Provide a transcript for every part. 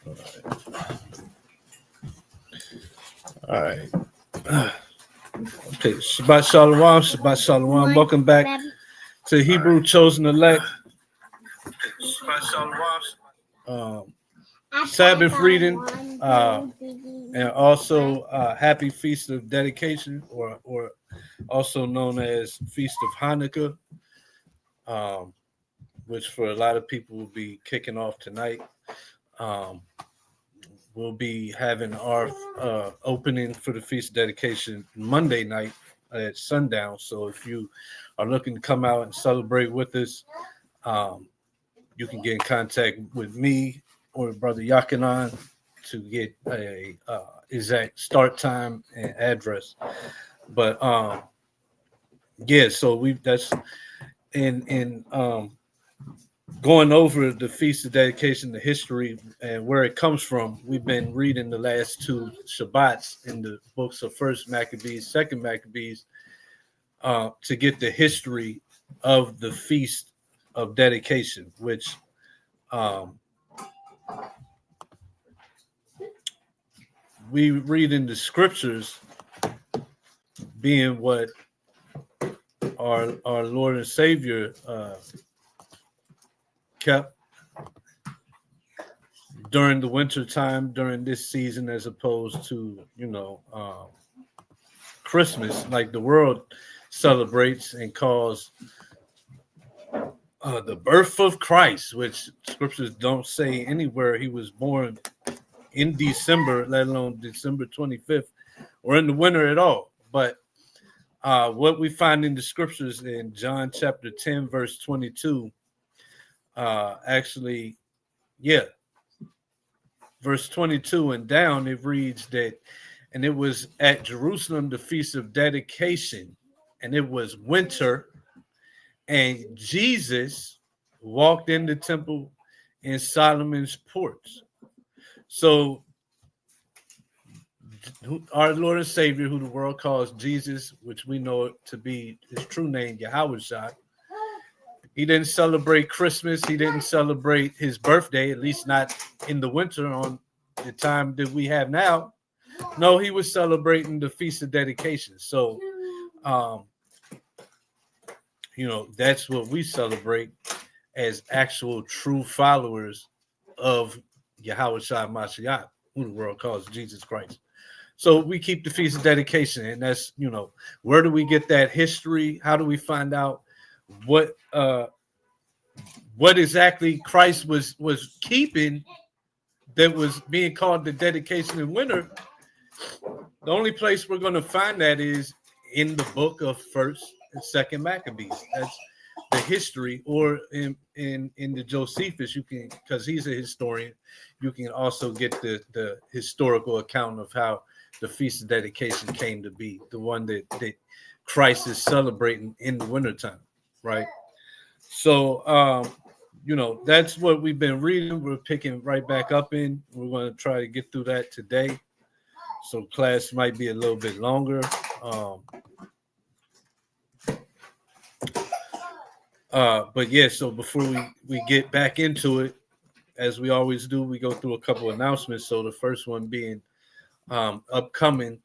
All right. Okay. Shabbat Shalom. Shabbat Shalom. Welcome back to Hebrew Chosen Elect. Shabbat Shalom. Um, Sabbath reading, and also Happy Feast of Dedication, or also known as Feast of Hanukkah, which for a lot of people will be kicking off tonight. We'll be having our opening for the Feast of Dedication Monday night at sundown. So if you are looking to come out and celebrate with us, you can get in contact with me or Brother Yakinan to get a exact start time and address. But yeah, so that's in going over the Feast of Dedication, the history and where it comes from. We've been reading the last two Shabbats in the books of First Maccabees, Second Maccabees, to get the history of the Feast of Dedication, which we read in the scriptures being what our Lord and Savior kept during the winter time, during this season, as opposed to Christmas, like the world celebrates and calls the birth of Christ, which scriptures don't say anywhere he was born in December, let alone December 25th, or in the winter at all. But what we find in the scriptures in John chapter 10, verse 22, verse 22 and down, it reads that, and it was at Jerusalem, the Feast of Dedication, and it was winter, and Jesus walked in the temple in Solomon's porch. So our Lord and Savior, who the world calls Jesus, which we know to be his true name, Yahushua, he didn't celebrate Christmas. He didn't celebrate his birthday, at least not in the winter on the time that we have now. No, he was celebrating the Feast of Dedication. So, that's what we celebrate as actual true followers of Yahushua Mashiach, who the world calls Jesus Christ. So we keep the Feast of Dedication, and that's, where do we get that history? How do we find out what exactly Christ was keeping that was being called the dedication in winter? The only place we're going to find that is in the book of First and Second Maccabees. That's the history, or in the Josephus, you can, because he's a historian, you can also get the historical account of how the Feast of Dedication came to be, the one that Christ is celebrating in the wintertime, right? So, that's what we've been reading. We're picking right back up in. We're going to try to get through that today. So class might be a little bit longer. But yeah, so before we get back into it, as we always do, we go through a couple announcements. So the first one being upcoming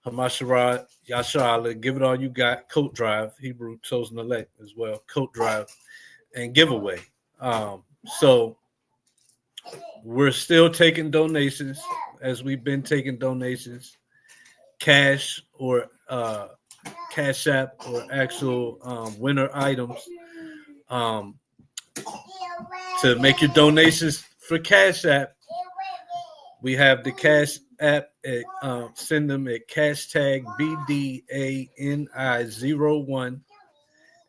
Hamashara Yashala, Give It All You Got, Coat Drive, Hebrew Chosen Elect as well, Coat Drive and giveaway. So we're still taking donations, as we've been taking donations, cash or Cash App or actual winner items. To make your donations for Cash App, we have the Cash App at send them at hashtag BDANI01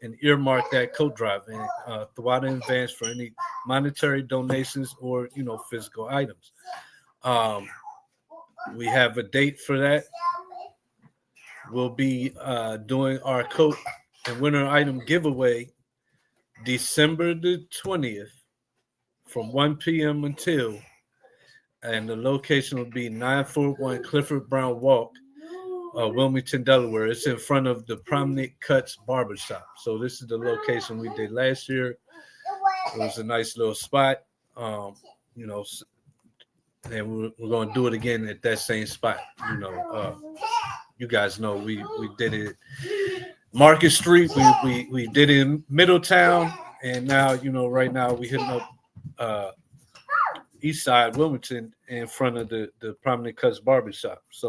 and earmark that coat drive and throughout in advance for any monetary donations or physical items. We have a date for that. We'll be doing our coat and winter item giveaway December the 20th from 1 p.m. until, and the location will be 941 Clifford Brown Walk, Wilmington, Delaware. It's in front of the Prominent Cuts Barbershop. So this is the location we did last year. It was a nice little spot. and we're going to do it again at that same spot. You guys know we did it Market Street. We did it in Middletown, and now right now we hitting up East Side Wilmington in front of the Prominent Cuts Barbershop. So,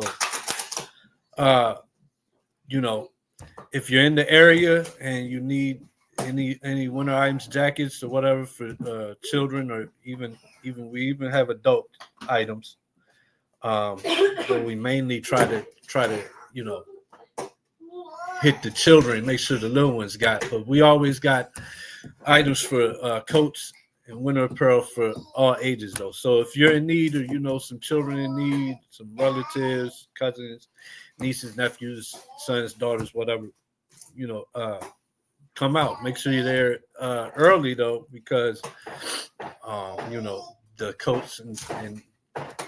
if you're in the area and you need any winter items, jackets or whatever for children, or even we even have adult items. But we mainly try to hit the children, make sure the little ones got. But we always got items for coats and winter apparel for all ages, though. So if you're in need, or some children in need, some relatives, cousins, nieces, nephews, sons, daughters, whatever, come out. Make sure you're there early, though, because the coats and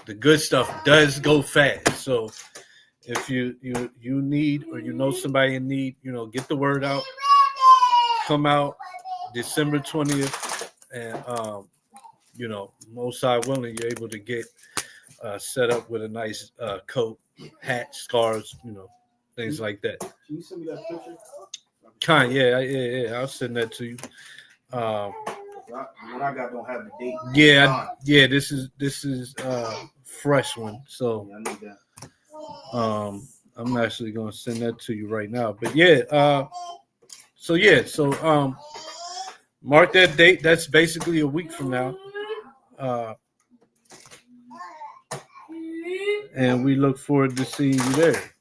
the good stuff does go fast. So if you need, or somebody in need, get the word out. Come out December 20th, and most side willing, you're able to get set up with a nice coat, hat, scarves, things like that. Can you send me that picture? Yeah. I'll send that to you. What I got don't have the date. Yeah. This is fresh one. So yeah, I need that. I'm actually gonna send that to you right now. But yeah. So mark that date. That's basically a week from now. And we look forward to seeing you there.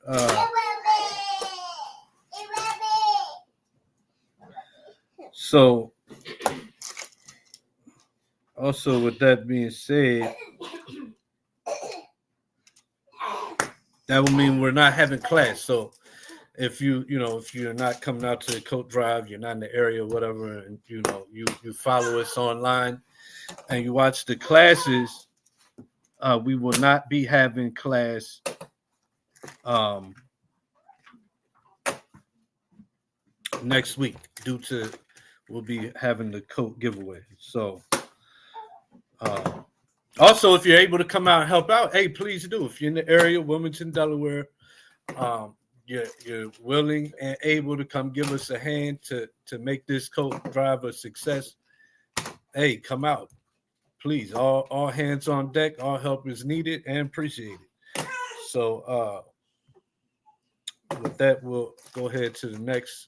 So, also with that being said, that will mean we're not having class. So, if if you're not coming out to the coat drive, you're not in the area, whatever, and you follow us online and you watch the classes, we will not be having class next week due to we'll be having the coat giveaway. So also, if you're able to come out and help out, hey, please do. If you're in the area, Wilmington, Delaware, you're willing and able to come give us a hand to make this coat drive a success, hey, come out. Please, all hands on deck. All help is needed and appreciated. So with that, we'll go ahead to the next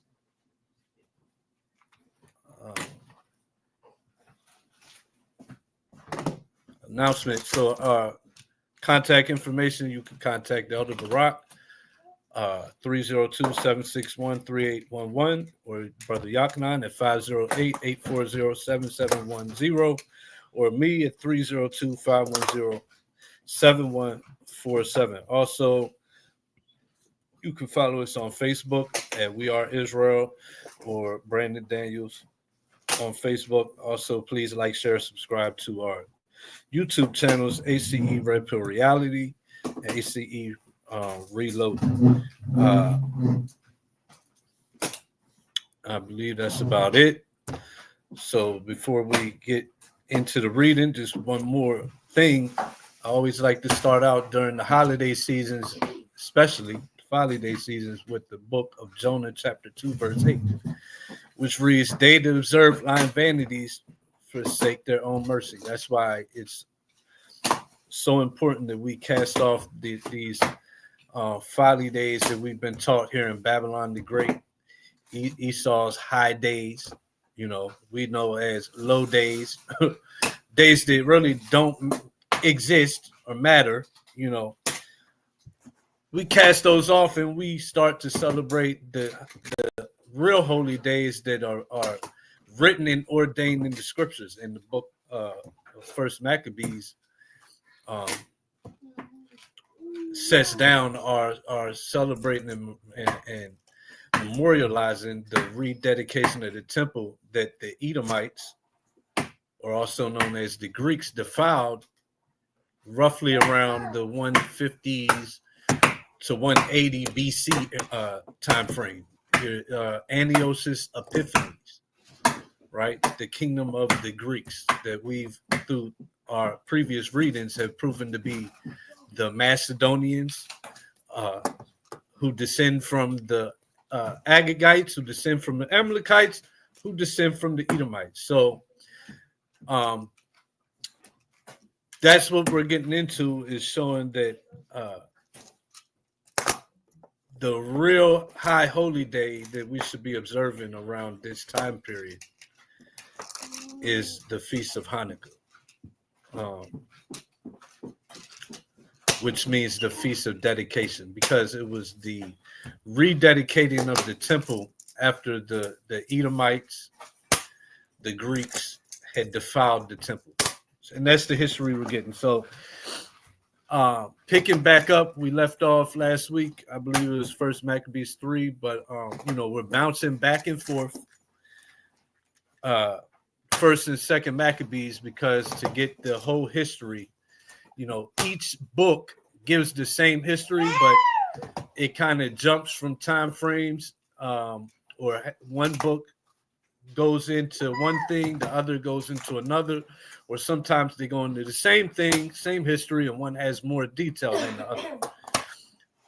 announcement. So contact information, you can contact Elder Barack, 302-761-3811, or Brother Yaknan at 508-840-7710, or me at 302-510-7147. Also, you can follow us on Facebook at We Are Israel or Brandon Daniels on Facebook. Also, please like, share, subscribe to our YouTube channels, ACE Red Pill Reality and ACE Reload. I believe that's about it. So before we get into the reading, just one more thing. I always like to start out during the holiday seasons, especially the holiday seasons, with the book of Jonah, chapter 2, verse 8, which reads, "They that observe lying vanities forsake their own mercy." That's why it's so important that we cast off these folly days that we've been taught here in Babylon the Great, Esau's high days, we know as low days, days that really don't exist or matter, we cast those off and we start to celebrate the real holy days that are written and ordained in the scriptures. In the book of First Maccabees sets down are celebrating and memorializing the rededication of the temple that the Edomites, or also known as the Greeks, defiled roughly around the 150s to 180 BC time frame. Antiochus Epiphanes, right? The kingdom of the Greeks that we've, through our previous readings have proven to be the Macedonians, who descend from the Agagites, who descend from the Amalekites, who descend from the Edomites. So that's what we're getting into, is showing that the real high holy day that we should be observing around this time period is the Feast of Hanukkah, which means the Feast of Dedication, because it was the rededicating of the temple after the Edomites, the Greeks, had defiled the temple. And that's the history we're getting. So picking back up, we left off last week. I believe it was First Maccabees 3, but we're bouncing back and forth. First and Second Maccabees, because to get the whole history, each book gives the same history, but it kind of jumps from time frames, or one book goes into one thing, the other goes into another, or sometimes they go into the same thing, same history, and one has more detail than the other.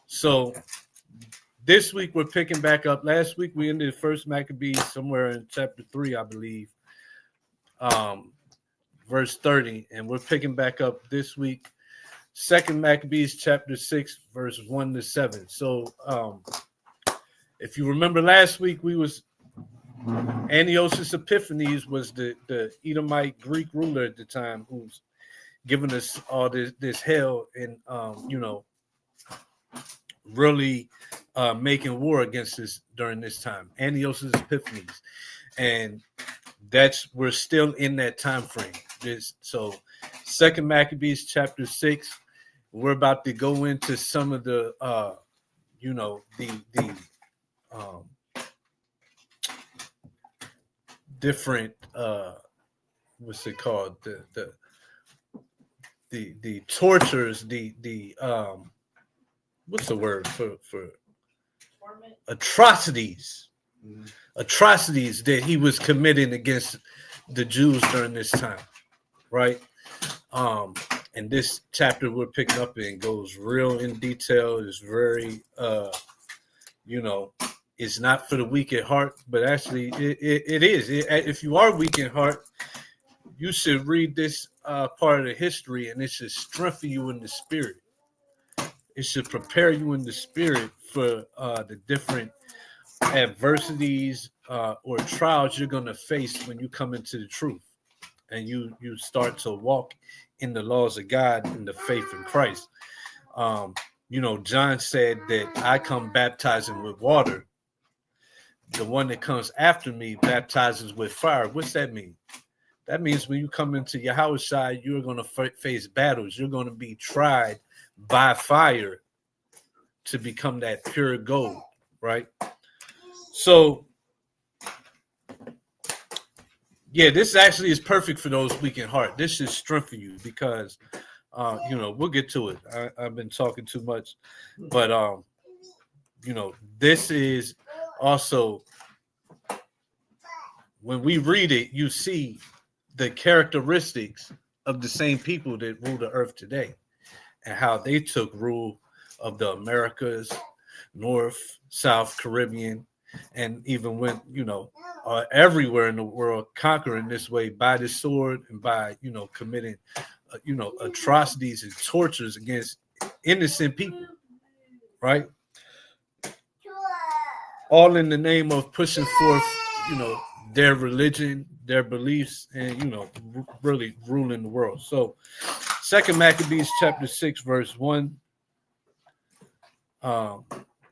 So this week we're picking back up. Last week we ended First Maccabees somewhere in chapter 3, I believe, verse 30, and we're picking back up this week, Second Maccabees chapter 6, verse 1 to 7. So if you remember last week, we was Antiochus Epiphanes was the Edomite Greek ruler at the time, who's giving us all this hell and really making war against us during this time. Antiochus Epiphanes, and we're still in that time frame. So Second Maccabees chapter 6, we're about to go into some of the different what's it called, the tortures, the what's the word for atrocities that he was committing against the Jews during this time, right? And this chapter we're picking up in goes real in detail. It's very it's not for the weak at heart, but actually it is. If you are weak in heart, you should read this part of the history, and it should strengthen you in the spirit. It should prepare you in the spirit for the different adversities or trials you're going to face when you come into the truth, and you start to walk in the laws of God and the faith in Christ. John said that I come baptizing with water. The one that comes after me baptizes with fire. What's that mean? That means when you come into Yahweh's side, you're going to face battles. You're going to be tried by fire to become that pure gold, right? So, yeah, this actually is perfect for those weak in heart. This should strengthen you because, we'll get to it. I've been talking too much, but, this is also, when we read it, you see the characteristics of the same people that rule the earth today and how they took rule of the Americas, North, South, Caribbean, and even went, everywhere in the world, conquering this way by the sword and by, committing, atrocities and tortures against innocent people, right? All in the name of pushing forth, their religion, their beliefs, and, really ruling the world. So, Second Maccabees chapter 6, verse 1.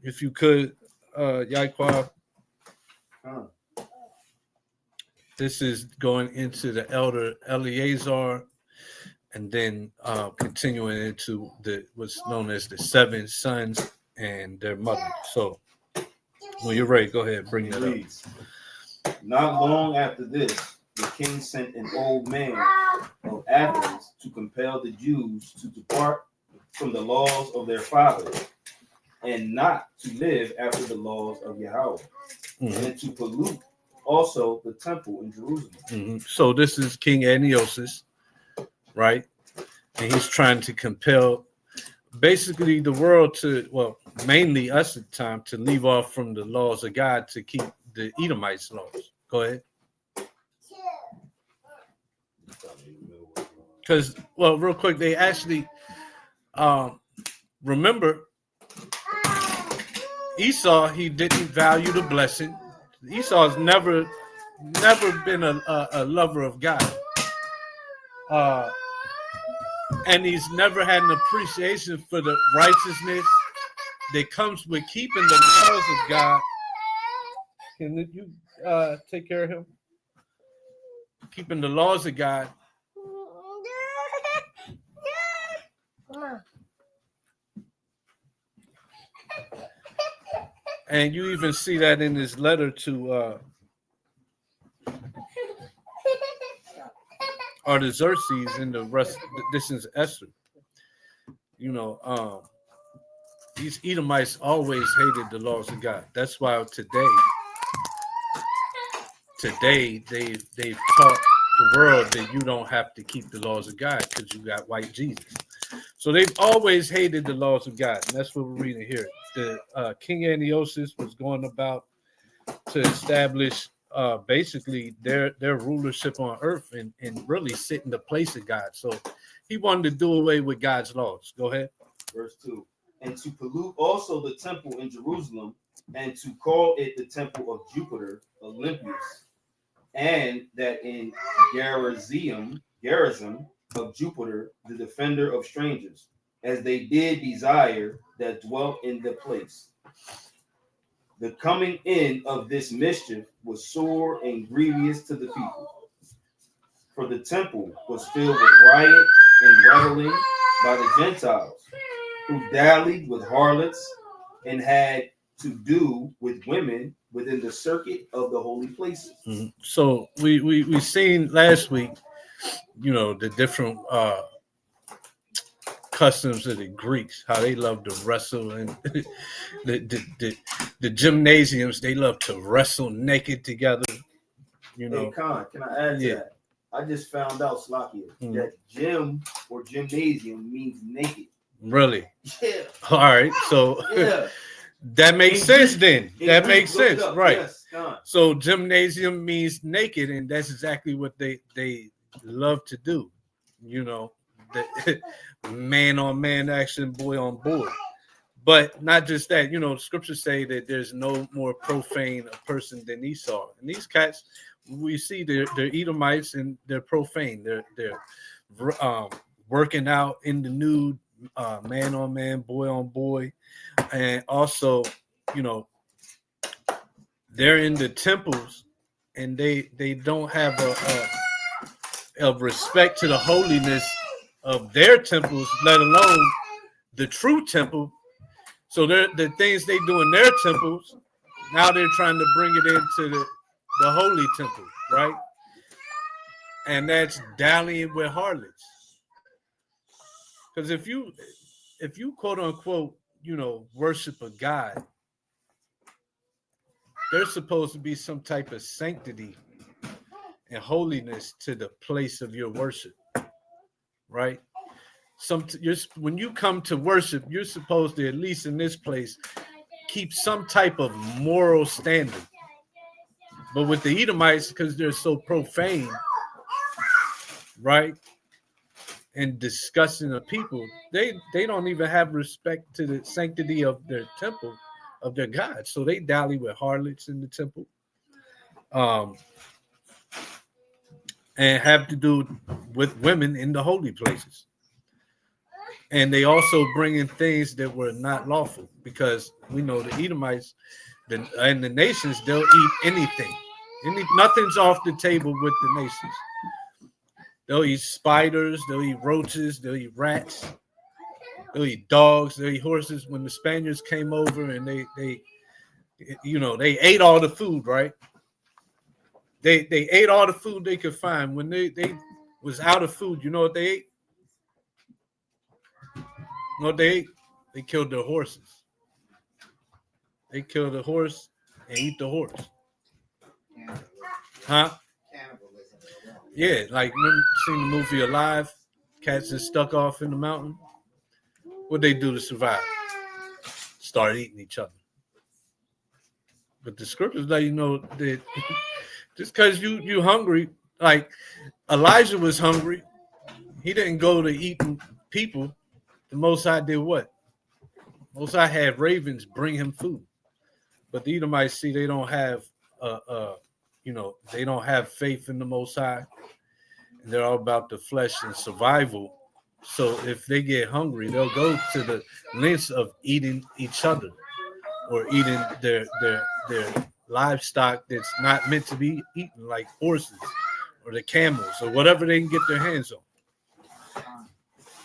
If you could, Yaquab. This is going into the elder Eleazar, and then continuing into what's known as the 7 sons and their mother. So, when you're ready, go ahead, bring that up. Not long after this, the king sent an old man of Athens to compel the Jews to depart from the laws of their fathers and not to live after the laws of Yahweh, and to pollute also the temple in Jerusalem. So this is King Antiochus, right? and he's trying to compel basically the world to, well, mainly us at the time, to leave off from the laws of God to keep the Edomites' laws. Go ahead. Because, well, real quick, they actually remember Esau. He didn't value the blessing. Esau's never been a lover of God, and he's never had an appreciation for the righteousness that comes with keeping the laws of God. Can you take care of him? Keeping the laws of God. And you even see that in his letter to Artaxerxes in the rest. This is Esther. You know, these Edomites always hated the laws of God. That's why today they've taught the world that you don't have to keep the laws of God because you got white Jesus. So they've always hated the laws of God. And that's what we're reading here. The King Antiochus was going about to establish basically their rulership on earth and really sit in the place of God. So he wanted to do away with God's laws. Go ahead. Verse 2. And to pollute also the temple in Jerusalem, and to call it the temple of Jupiter, Olympius, and that in Gerizim of Jupiter, the defender of strangers, as they did desire that dwelt in the place. The coming in of this mischief was sore and grievous to the people, for the temple was filled with riot and reveling by the Gentiles, who dallied with harlots and had to do with women within the circuit of the holy places. Mm-hmm. So we seen last week, you know, the different customs of the Greeks, how they love to wrestle, and the gymnasiums, they love to wrestle naked together. You know, hey, Con, can I add to that? I just found out, Slakia, that gym or gymnasium means naked. Really? Yeah. All right. So yeah. That makes sense then. That makes sense. Right. Yes, so gymnasium means naked, and that's exactly what they love to do. You know, the man on man action, boy on boy. But not just that, you know, scriptures say that there's no more profane a person than Esau. And these cats, we see they're Edomites and they're profane. They're working out in the nude, man on man, boy on boy. And also, you know, they're in the temples and they don't have a respect to the holiness of their temples, let alone the true temple. So the things they do in their temples, now they're trying to bring it into the holy temple, right? And that's dallying with harlots. Because if you quote unquote, you know, worship a God, there's supposed to be some type of sanctity and holiness to the place of your worship, right? When you come to worship, you're supposed to, at least in this place, keep some type of moral standard. But with the Edomites, because they're so profane, right, and discussing of people, they don't even have respect to the sanctity of their temple, of their God. So they dally with harlots in the temple, and have to do with women in the holy places. And they also bring in things that were not lawful, because we know the Edomites and the nations, they'll eat anything. Nothing's off the table with the nations. They'll eat spiders, they'll eat roaches, they'll eat rats, they'll eat dogs, they'll eat horses. When the Spaniards came over and they ate all the food, right? They ate all the food they could find. When they was out of food, you know what they ate? You know what they ate? They killed their horses. They killed the horse and eat the horse. Huh? Yeah, like, remember seeing the movie Alive? cats that stuck off in the mountain, what they do to survive? Start eating each other. But the scriptures let you know that just because you hungry, like Elijah was hungry, he didn't go to eating people. The Most High did what? Most High had ravens bring him food. But the Edomites see they don't have they don't have faith in the Most High. They're all about the flesh and survival. So if they get hungry, they'll go to the lengths of eating each other or eating their livestock that's not meant to be eaten, like horses or the camels or whatever they can get their hands on.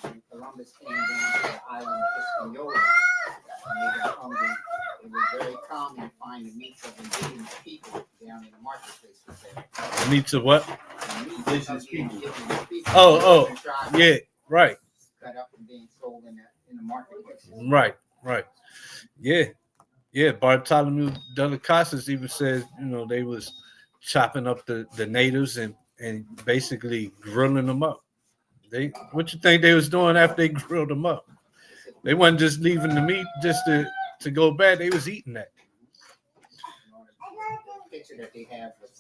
When Columbus came down to the island of Hispaniola, and they got hungry, it was very common to find the meats of indigenous people down in the marketplaces there. Meats of what? Indigenous people. Oh, yeah, right. Cut up and being sold in the marketplaces. Right. Yeah. Bartholomew de las Casas even says, they was chopping up the natives and basically grilling them up. What you think they was doing after they grilled them up? They wasn't just leaving the meat just to go bad. They was eating that. The picture that they have with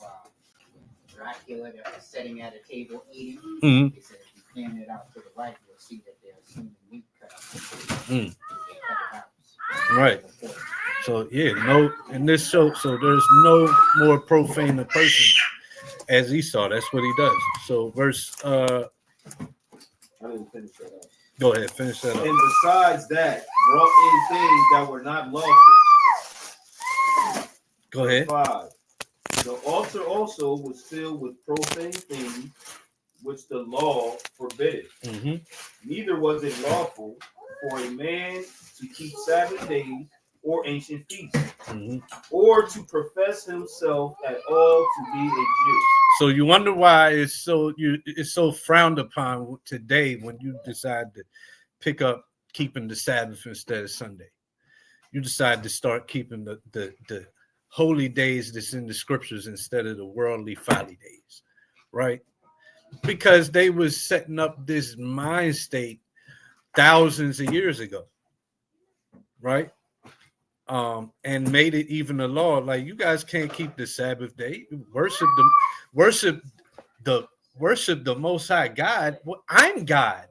Dracula that was sitting at a table eating. Mm-hmm. They said if you pan it out to the right, you'll see that there's human meat cut up. Right. So in this show, so there's no more profane a person as Esau. That's what he does. So verse I didn't finish that up. Go ahead, finish that up. And besides that, brought in things that were not lawful. Go ahead. 5. The altar also was filled with profane things which the law forbidded. Mm-hmm. Neither was it lawful for a man to keep Sabbath days or ancient feasts, Mm-hmm. or to profess himself at all to be a Jew. So you wonder why it's so frowned upon today when you decide to pick up keeping the Sabbath instead of Sunday. You decide to start keeping the holy days that's in the scriptures instead of the worldly folly days, right? Because they was setting up this mind state thousands of years ago, right? And made it even a law. Like, you guys can't keep the Sabbath day. Worship the Most High God. Well, I'm God.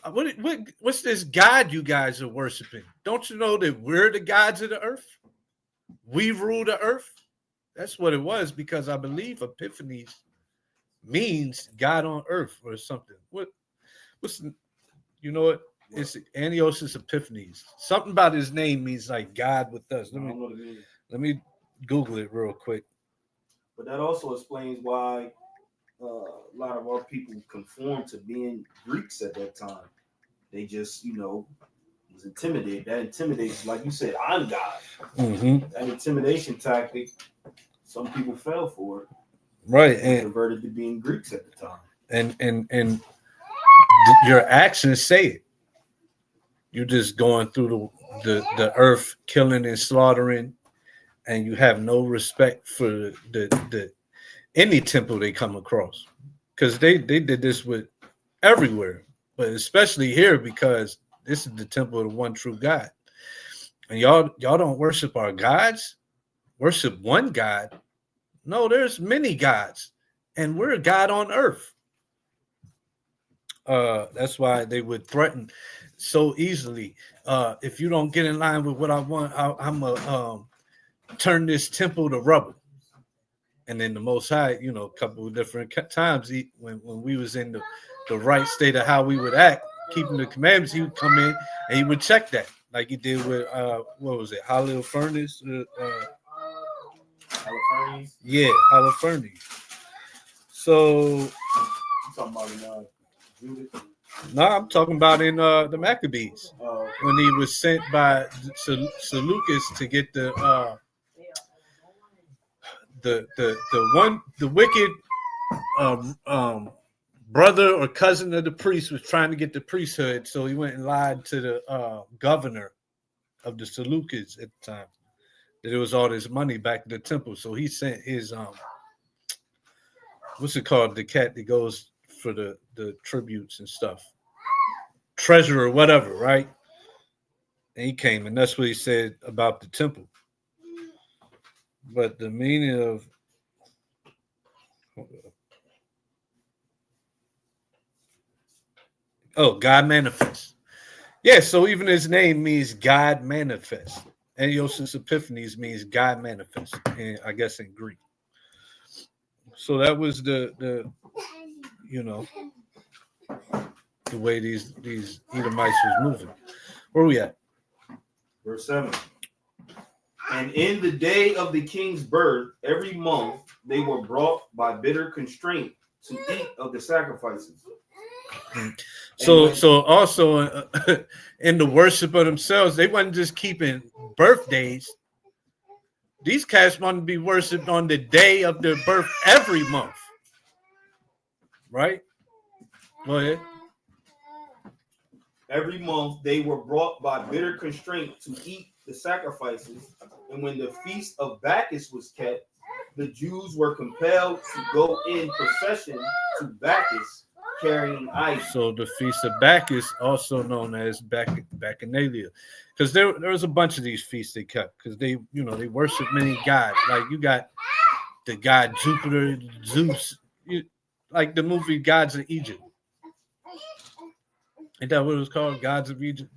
What's this God you guys are worshiping? Don't you know that we're the gods of the earth? We rule the earth. That's what it was, because I believe Epiphanies means God on earth or something. What's it's Antiochus Epiphanes. Something about his name means like God with us. Let me Google it real quick. But that also explains why a lot of our people conformed to being Greeks at that time. They just, was intimidated. That intimidates, like you said, I'm God. Mm-hmm. That intimidation tactic, some people fell for it. Right. And converted to being Greeks at the time. And your actions say it. You're just going through the earth, killing and slaughtering, and you have no respect for the any temple they come across, because they did this with everywhere, but especially here, because this is the temple of the one true God, and y'all don't worship our gods, worship one God. No, there's many gods, and we're a God on earth. That's why they would threaten so easily. If you don't get in line with what I want, I'm gonna turn this temple to rubble. And then the Most High, a couple of different times, when we was in the right state of how we would act, keeping the commandments, he would come in and he would check that, like he did with what was it, Holofernes? Holofernes? Yeah, Holofernes. So, You talking about Judas? No, I'm talking about in the Maccabees, when he was sent by Seleucus to get the wicked brother or cousin of the priest was trying to get the priesthood, so he went and lied to the governor of the Seleucids at the time that it was all this money back to the temple. So he sent his what's it called, the cat that goes for the tributes and stuff. Treasurer, whatever, right? And he came, and that's what he said about the temple. But the meaning of God manifests. Yeah, so even his name means God manifests. Antiochus Epiphanes means God manifests, and I guess in Greek. So that was the you know the way these Edomites was moving. Where we at? Verse 7. And in the day of the king's birth, every month they were brought by bitter constraint to eat of the sacrifices. So also in the worship of themselves, they wasn't just keeping birthdays. These cats wanted to be worshipped on the day of their birth every month. Right? Go ahead. Every month they were brought by bitter constraint to eat the sacrifices, and when the feast of Bacchus was kept, the Jews were compelled to go in procession to Bacchus carrying idols. So the feast of Bacchus, also known as Bacchanalia, because there was a bunch of these feasts they kept because they worship many gods. Like you got the god Jupiter, Zeus, like the movie Gods of Egypt. Ain't that what it was called? Gods of Egypt.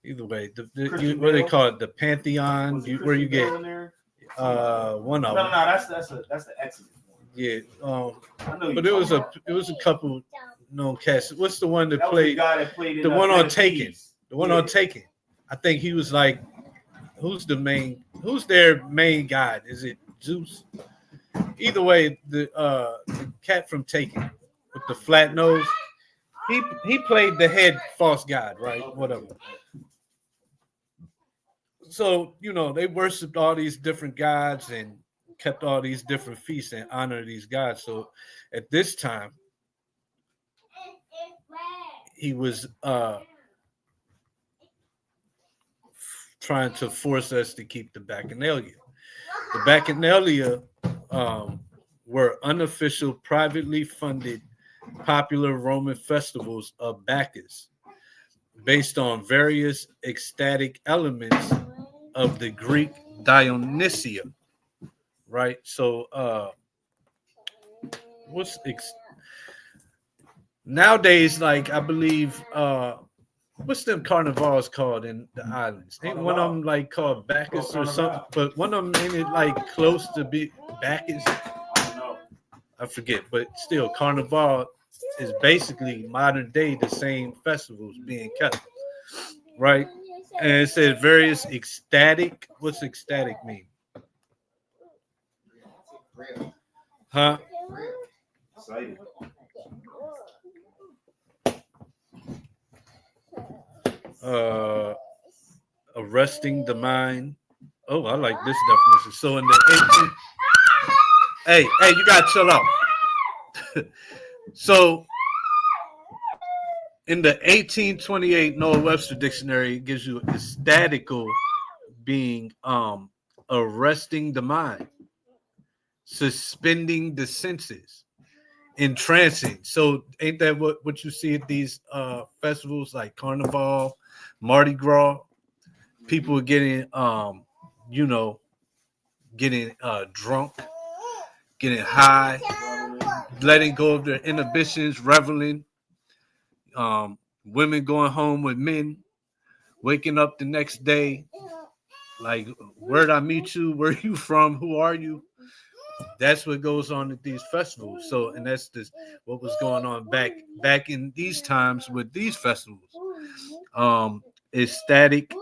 Either way, what they call it, the Pantheon, where you get one of them. No, that's the Exodus one. Yeah, but it was a couple known cats. What's the one that played? The one on Taken. The one on Taken. I think he was like, who's their main god? Is it Zeus? Either way, the cat from Taken with the flat nose. He played the head false god, right? Whatever. So, they worshipped all these different gods and kept all these different feasts and honor these gods. So at this time, he was trying to force us to keep the Bacchanalia. The Bacchanalia were unofficial, privately funded popular Roman festivals of Bacchus based on various ecstatic elements of the Greek Dionysia, right? So nowadays, like I believe what's them carnivals called in the islands? Ain't one of them like called Bacchus or something? But one of them ain't it like close to be Bacchus? I forget, but still Carnival is basically modern day the same festivals being kept, right? And it said various ecstatic. What's ecstatic mean? Huh? Excited. Arresting the mind. Oh, I like this definition. So in the 18th, hey, you gotta chill out. So in the 1828 Noah Webster Dictionary, it gives you ecstatical being arresting the mind, suspending the senses, entrancing. So ain't that what you see at these festivals like Carnival, Mardi Gras? People are getting getting drunk, getting high, letting go of their inhibitions, reveling, women going home with men, waking up the next day, like, where'd I meet you? Where are you from? Who are you? That's what goes on at these festivals. So, and that's what was going on back in these times with these festivals. Ecstatic,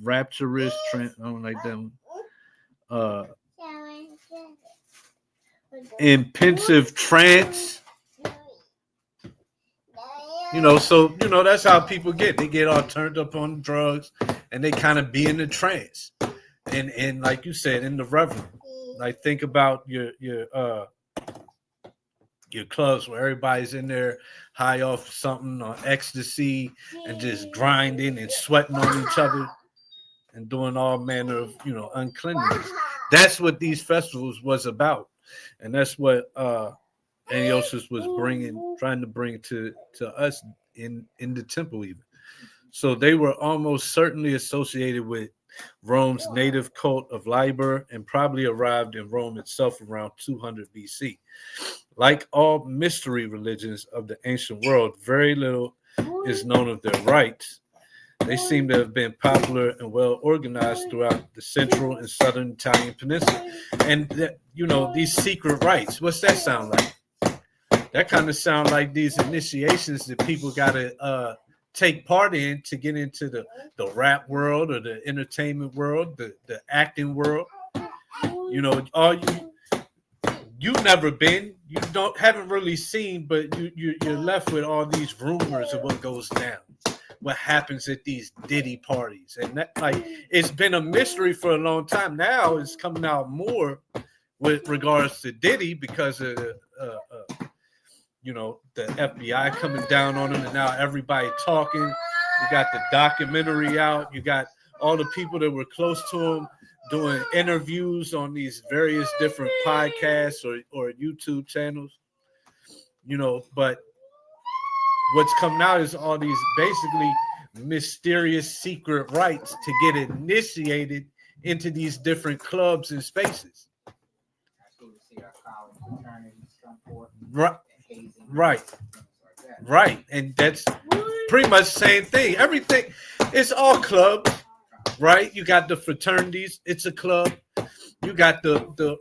rapturous, I don't like them. In pensive trance. So that's how people get. They get all turned up on drugs and they kind of be in the trance. And like you said, in the reverie. Like think about your clubs where everybody's in there high off something or ecstasy and just grinding and sweating on each other and doing all manner of uncleanness. That's what these festivals was about. And that's what Antiochus was trying to bring to us in the temple even. So they were almost certainly associated with Rome's native cult of Liber and probably arrived in Rome itself around 200 BC. Like all mystery religions of the ancient world, very little is known of their rites. They seem to have been popular and well organized throughout the central and southern Italian peninsula. And these secret rites, what's that sound like? That kind of sound like these initiations that people got to take part in to get into the rap world or the entertainment world, the acting world. All you've never been, you haven't really seen, but you're left with all these rumors of what goes down, what happens at these Diddy parties, and that it's been a mystery for a long time. Now it's coming out more with regards to Diddy because of the FBI coming down on him, and now everybody talking. You got the documentary out. You got all the people that were close to him doing interviews on these various different podcasts or YouTube channels. But what's coming out is all these basically mysterious secret rites to get initiated into these different clubs and spaces. Right. And that's pretty much the same thing. Everything, it's all clubs, right? You got the fraternities, it's a club. You got the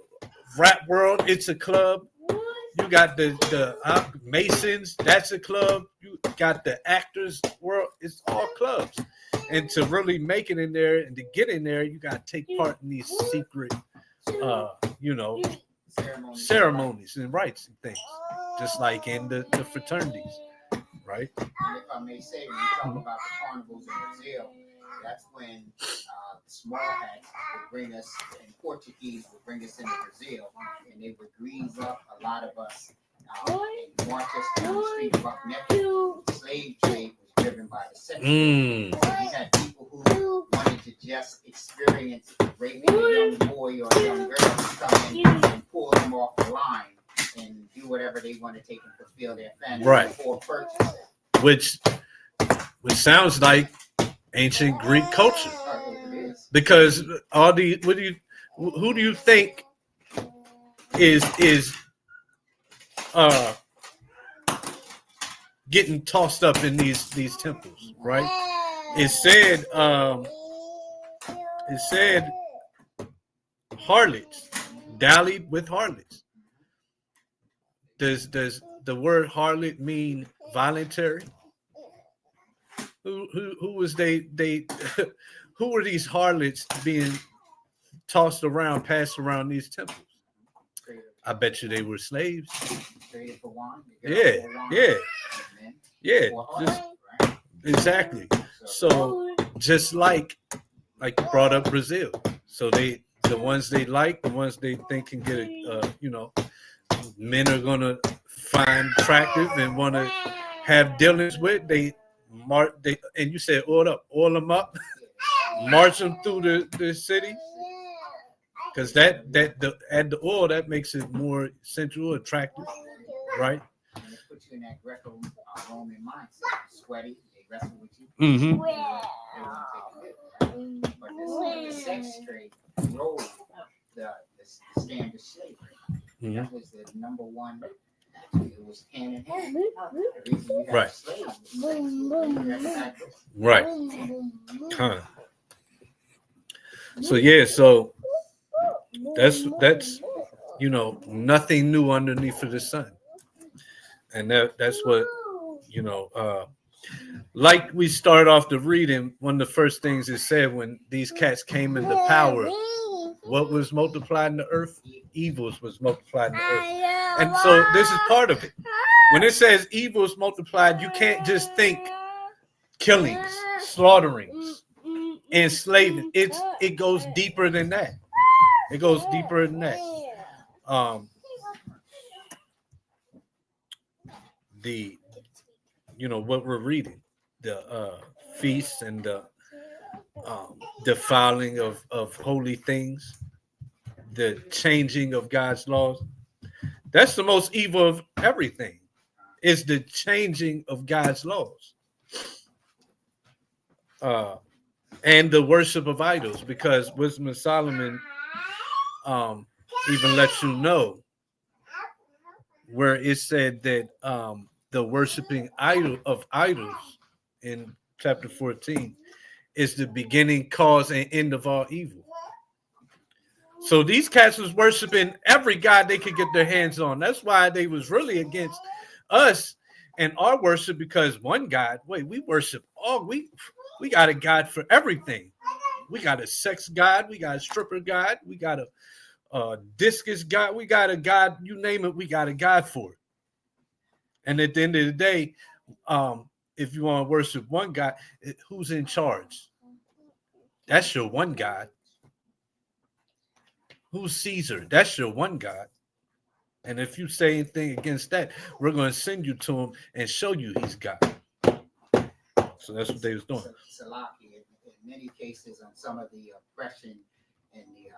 rap world, it's a club. You got the Masons, that's a club. You got the actors world, it's all clubs. And to really make it in there and to get in there, you got to take part in these secret, ceremonies and rites and things, just like in the fraternities, right? And if I may say, when you talk about the carnivals in Brazil, that's when small hats would bring us, and Portuguese would bring us into Brazil, and they would grease up a lot of us and march us down the street buck naked. The slave trade was driven by the sex trade. So you had people who wanted to just experience raping a young boy or a young girl to come in and pull them off the line and do whatever they want to take and fulfill their fantasy or purchase. Which sounds like ancient Greek culture, because all the who do you think is getting tossed up in these temples, right? It said harlots, dallied with harlots. Does the word harlot mean voluntary? Who was they who were these harlots being tossed around, passed around these temples? I bet you they were slaves. Yeah. Exactly. So just like brought up Brazil. So the ones they like, the ones they think can get men are gonna find attractive and want to have dealings with. And you said oil them up, march them through the city, because that add the oil, that makes it more sensual, attractive, right? And it puts you in that Greco-Roman mindset. Sweaty, they wrestle with you. Mm-hmm. But the sex trade role, the standard slavery. Mm-hmm. That was the number one. It was hand in hand. The reason you have slaves right. Kind of. So that's nothing new underneath of the sun, and that's what like we start off the reading. One of the first things it said when these cats came into power, what was multiplied in the earth? Evils was multiplied in the earth. And so this is part of it. When it says evils multiplied, you can't just think killings, slaughterings, enslaving. It goes deeper than that. It goes deeper than that. What we're reading, the feasts and the defiling of holy things, the changing of God's laws. That's the most evil of everything. Is the changing of God's laws. And the worship of idols, because Wisdom of Solomon even lets you know where it said that the worshiping of idols in chapter 14 is the beginning, cause, and end of all evil. So these cats was worshiping every god they could get their hands on. That's why they was really against us and our worship, because one God, we worship all, we got a God for everything. We got a sex God, we got a stripper God, we got a discus God, we got a God, you name it, we got a God for it. And at the end of the day, if you want to worship one God, who's in charge? That's your one God. Who's Caesar? That's your one God. And if you say anything against that, we're going to send you to him and show you he's God. So that's what they was doing. Salaki, in many cases, on some of the oppression and the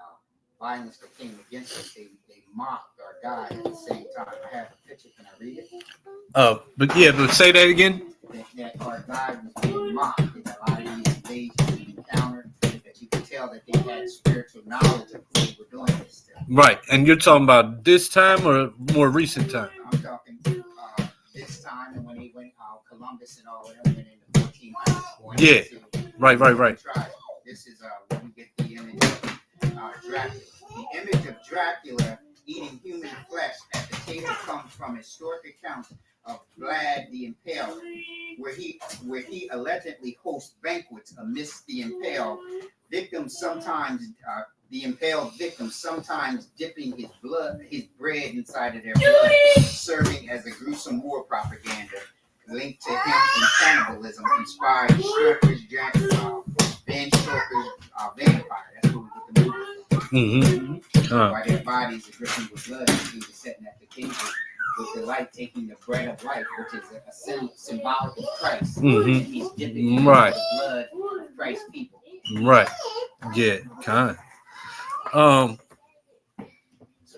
violence that came against us, they mocked our God at the same time. I have a picture. Can I read it? But say that again. That our God was being mocked in a lot of these invasions we encountered. That you could tell that they had spiritual knowledge of who they were doing this to. Right, and you're talking about this time or more recent time? I'm talking this time, and when he went Columbus and all of them went in the 1400s. Yeah, right. This is when we get the image of Dracula. The image of Dracula eating human flesh at the table comes from historic accounts of Vlad the Impaler, where he allegedly hosts banquets amidst the impaled victims. Sometimes the impaled victims sometimes dipping his bread inside of their blood, serving as a gruesome war propaganda linked to him in cannibalism, inspired Stoker's Van Stoker's Vampire. That's what we get the movie from. While their bodies are dripping with blood, and he was sitting at the table with the light, taking the bread of life, which is a symbolic of Christ. And he's dipping in the blood of Christ's people. Right. Yeah, kind. So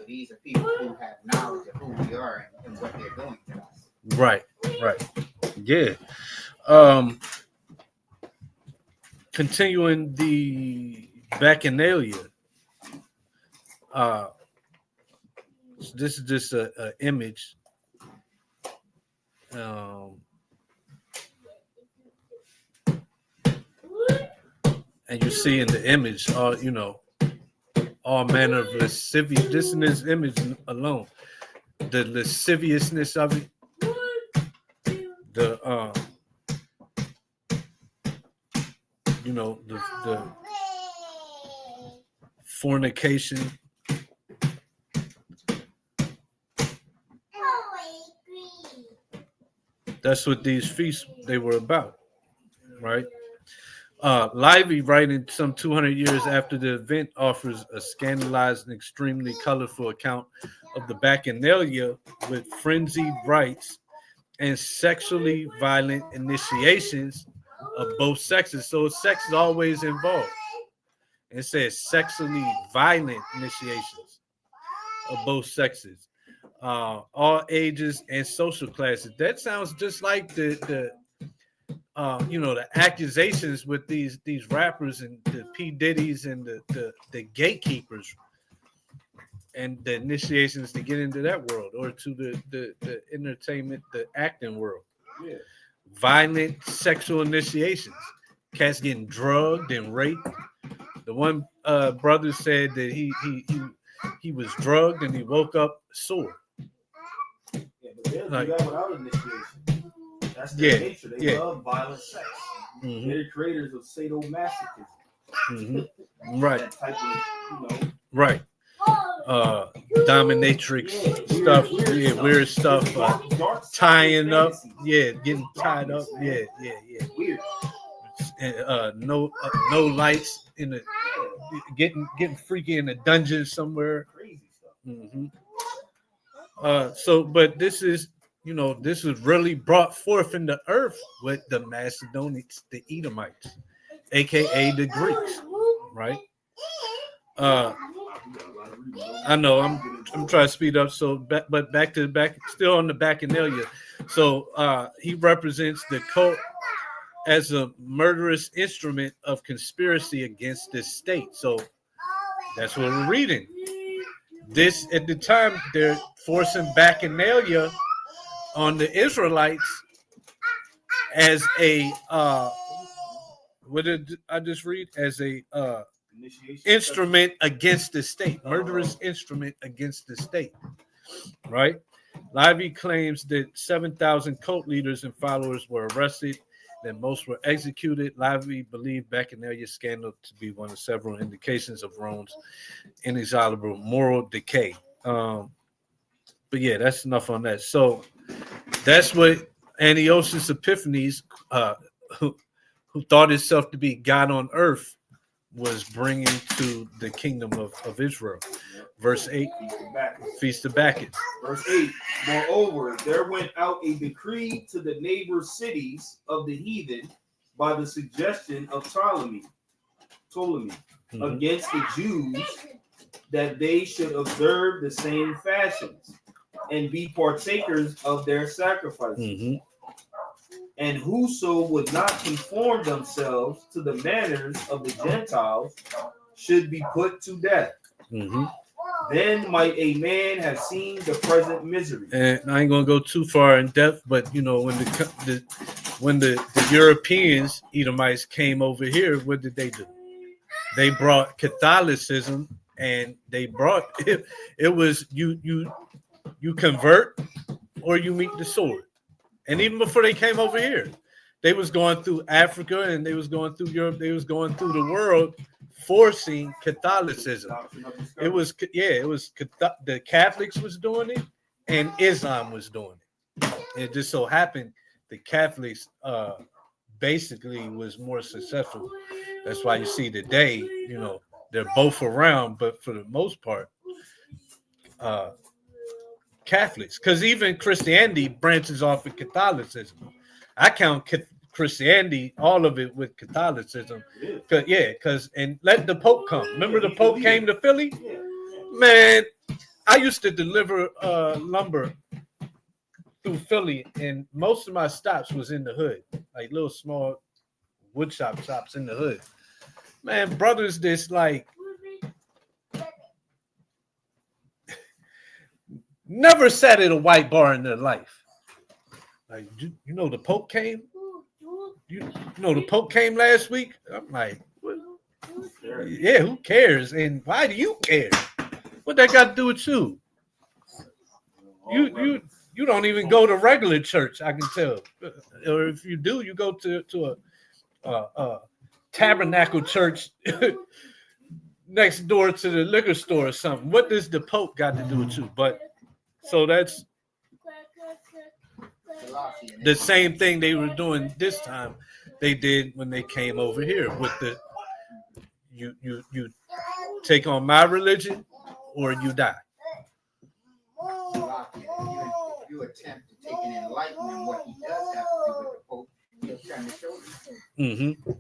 these are people who have knowledge of who we are and what they're doing to us. Right. Yeah. Continuing the Bacchanalia. This is just a image. And you see in the image, all manner of lascivious. Just in this image alone, the lasciviousness of it, the fornication. That's what these feasts they were about, right? Livy, writing some 200 years after the event, offers a scandalized and extremely colorful account of the Bacchanalia with frenzied rites and sexually violent initiations of both sexes. So sex is always involved. It says sexually violent initiations of both sexes, all ages and social classes. That sounds just like the accusations with these rappers and the P. Diddy's and the gatekeepers and the initiations to get into that world or to the entertainment, the acting world. Yeah. Violent sexual initiations. Cats getting drugged and raped. The one brother said that he was drugged and he woke up sore. Yeah, but they'll do that without initiation. That's their nature. They love violent sex. They're the creators of sadomasochism. Right. That type of, Right. Dominatrix stuff. Weird stuff. Tying up. Getting tied up. Weird. And no lights in the getting freaky in a dungeon somewhere. Crazy stuff. But this is this was really brought forth in the earth with the Macedonians, the Edomites, aka the Greeks, right? I know I'm I'm trying to speed up. So, but back to the back, still on the Bacchanalia. So he represents the cult as a murderous instrument of conspiracy against the state. So that's what we're reading. This at the time they're forcing Bacchanalia on the Israelites as a what did I just read? As a instrument against the state, murderous instrument against the state, right? Livy claims that 7,000 cult leaders and followers were arrested, that most were executed. Livy believed Bacchanalia's scandal to be one of several indications of Rome's inexorable moral decay. But yeah, that's enough on that. So that's what Antiochus Epiphanes, who thought himself to be God on earth, was bringing to the kingdom of Israel. Verse 8, Feast of Bacchus. Verse 8, moreover, there went out a decree to the neighbor cities of the heathen by the suggestion of Ptolemy, against the Jews, that they should observe the same fashions and be partakers of their sacrifices. And whoso would not conform themselves to the manners of the Gentiles should be put to death. Then might a man have seen the present misery. And I ain't gonna go too far in depth, but you know, when the Europeans, Edomites, came over here, what did they do? They brought Catholicism, and they brought it was you convert or you meet the sword. And even before they came over here, they was going through Africa and they was going through Europe. They was going through the world forcing Catholicism. It was the Catholics was doing it and Islam was doing it. It just so happened the Catholics basically was more successful. That's why you see today, you know, they're both around, but for the most part, Catholics, because even Christianity branches off of Catholicism. I count Christianity, all of it, with Catholicism. Because and let the Pope come. Remember the Pope came to Philly? Man, I used to deliver lumber through Philly, and most of my stops was in the hood, like little small wood shops in the hood. Man, brothers, this like never sat at a white bar in their life. Like, you know, the Pope came. You know, the Pope came last week. I'm like, what? Yeah, who cares? And why do you care? What that got to do with you? You don't even go to regular church. I can tell. Or if you do, you go to a tabernacle church next door to the liquor store or something. What does the Pope got to do with you? But so that's the same thing they were doing this time. They did when they came over here with the you take on my religion or you die. If you attempt to take an enlightenment, what he does have to do with the Pope, he'll turn his shoulder.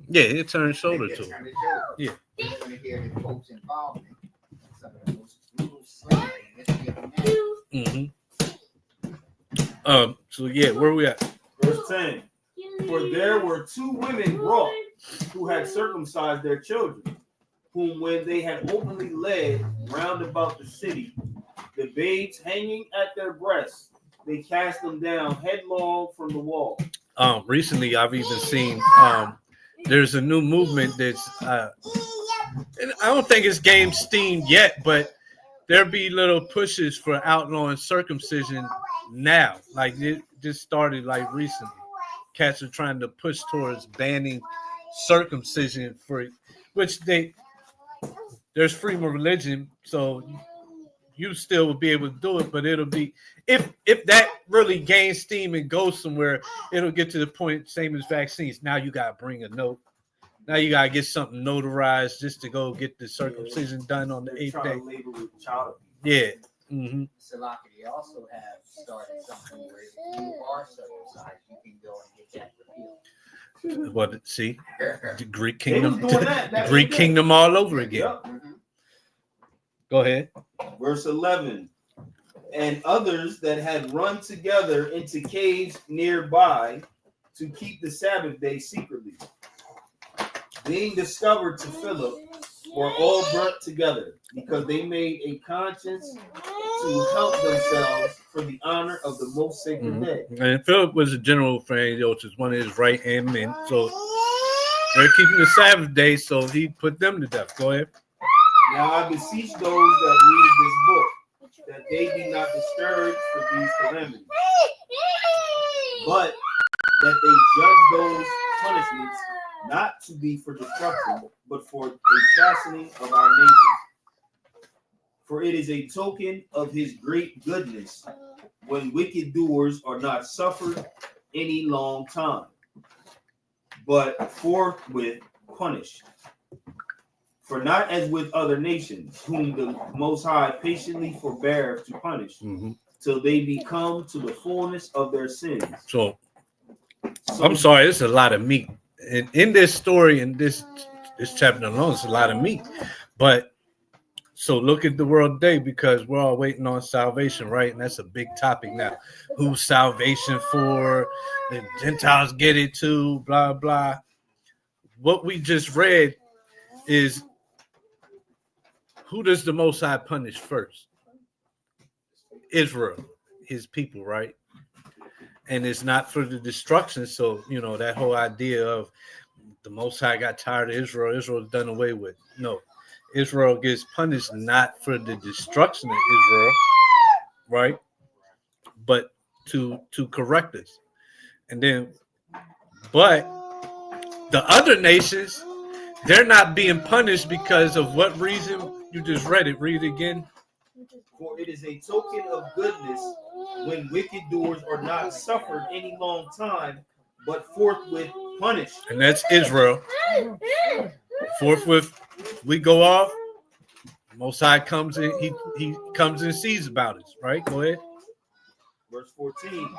Yeah, he'll turn his shoulder to him. Yeah. You're going to hear the Pope's involvement in some of the most brutal slavery in the history of man. So yeah, where we at? Verse 10. For there were 2 women brought who had circumcised their children, whom when they had openly led round about the city, the babes hanging at their breasts, they cast them down headlong from the wall. Recently I've even seen there's a new movement that's and I don't think it's gained steam yet, but there be little pushes for outlawing circumcision now. Like it just started like recently. Cats are trying to push towards banning circumcision for which there's freedom of religion, so you still will be able to do it, but it'll be if that really gains steam and goes somewhere, it'll get to the point same as vaccines. Now you gotta bring a note. Now you gotta get something notarized just to go get the circumcision done on the 8th day. Yeah. Salaki, they also have started something where if you are circumcised, you can go and get that repealed. What? See, the Greek kingdom, the Greek kingdom all over again. Go ahead. Verse 11. and others that had run together into caves nearby to keep the Sabbath day secretly. Being discovered to Philip, were all burnt together, because they made a conscience to help themselves for the honor of the most sacred day. And Philip was a general for Antiochus, one of his right hand men. So they're keeping the Sabbath day, so he put them to death. Go ahead. Now I beseech those that read this book, that they be not discouraged for these calamities, but that they judge those punishments not to be for destruction, but for a chastening of our nation. For it is a token of his great goodness when wicked doers are not suffered any long time, but forthwith punished. For not as with other nations, whom the Most High patiently forbeareth to punish, till they become to the fullness of their sins. So I'm sorry, it's a lot of meat. And in this story, in this chapter alone, it's a lot of meat. But so look at the world today, because we're all waiting on salvation, right? And that's a big topic now. Who's salvation for? The Gentiles get it too, blah, blah. What we just read is, who does the Most High punish first? Israel, his people, right? And it's not for the destruction. So, you know, that whole idea of the Most High got tired of Israel, Israel's done away with. No, Israel gets punished not for the destruction of Israel, right? But to correct us. And then, but the other nations, they're not being punished because of what reason? You just read it. Read it again. For it is a token of goodness when wicked doers are not suffered any long time, but forthwith punished. And that's Israel. Forthwith, we go off. Most High comes in. He comes and sees about us. Right? Go ahead. Verse 14.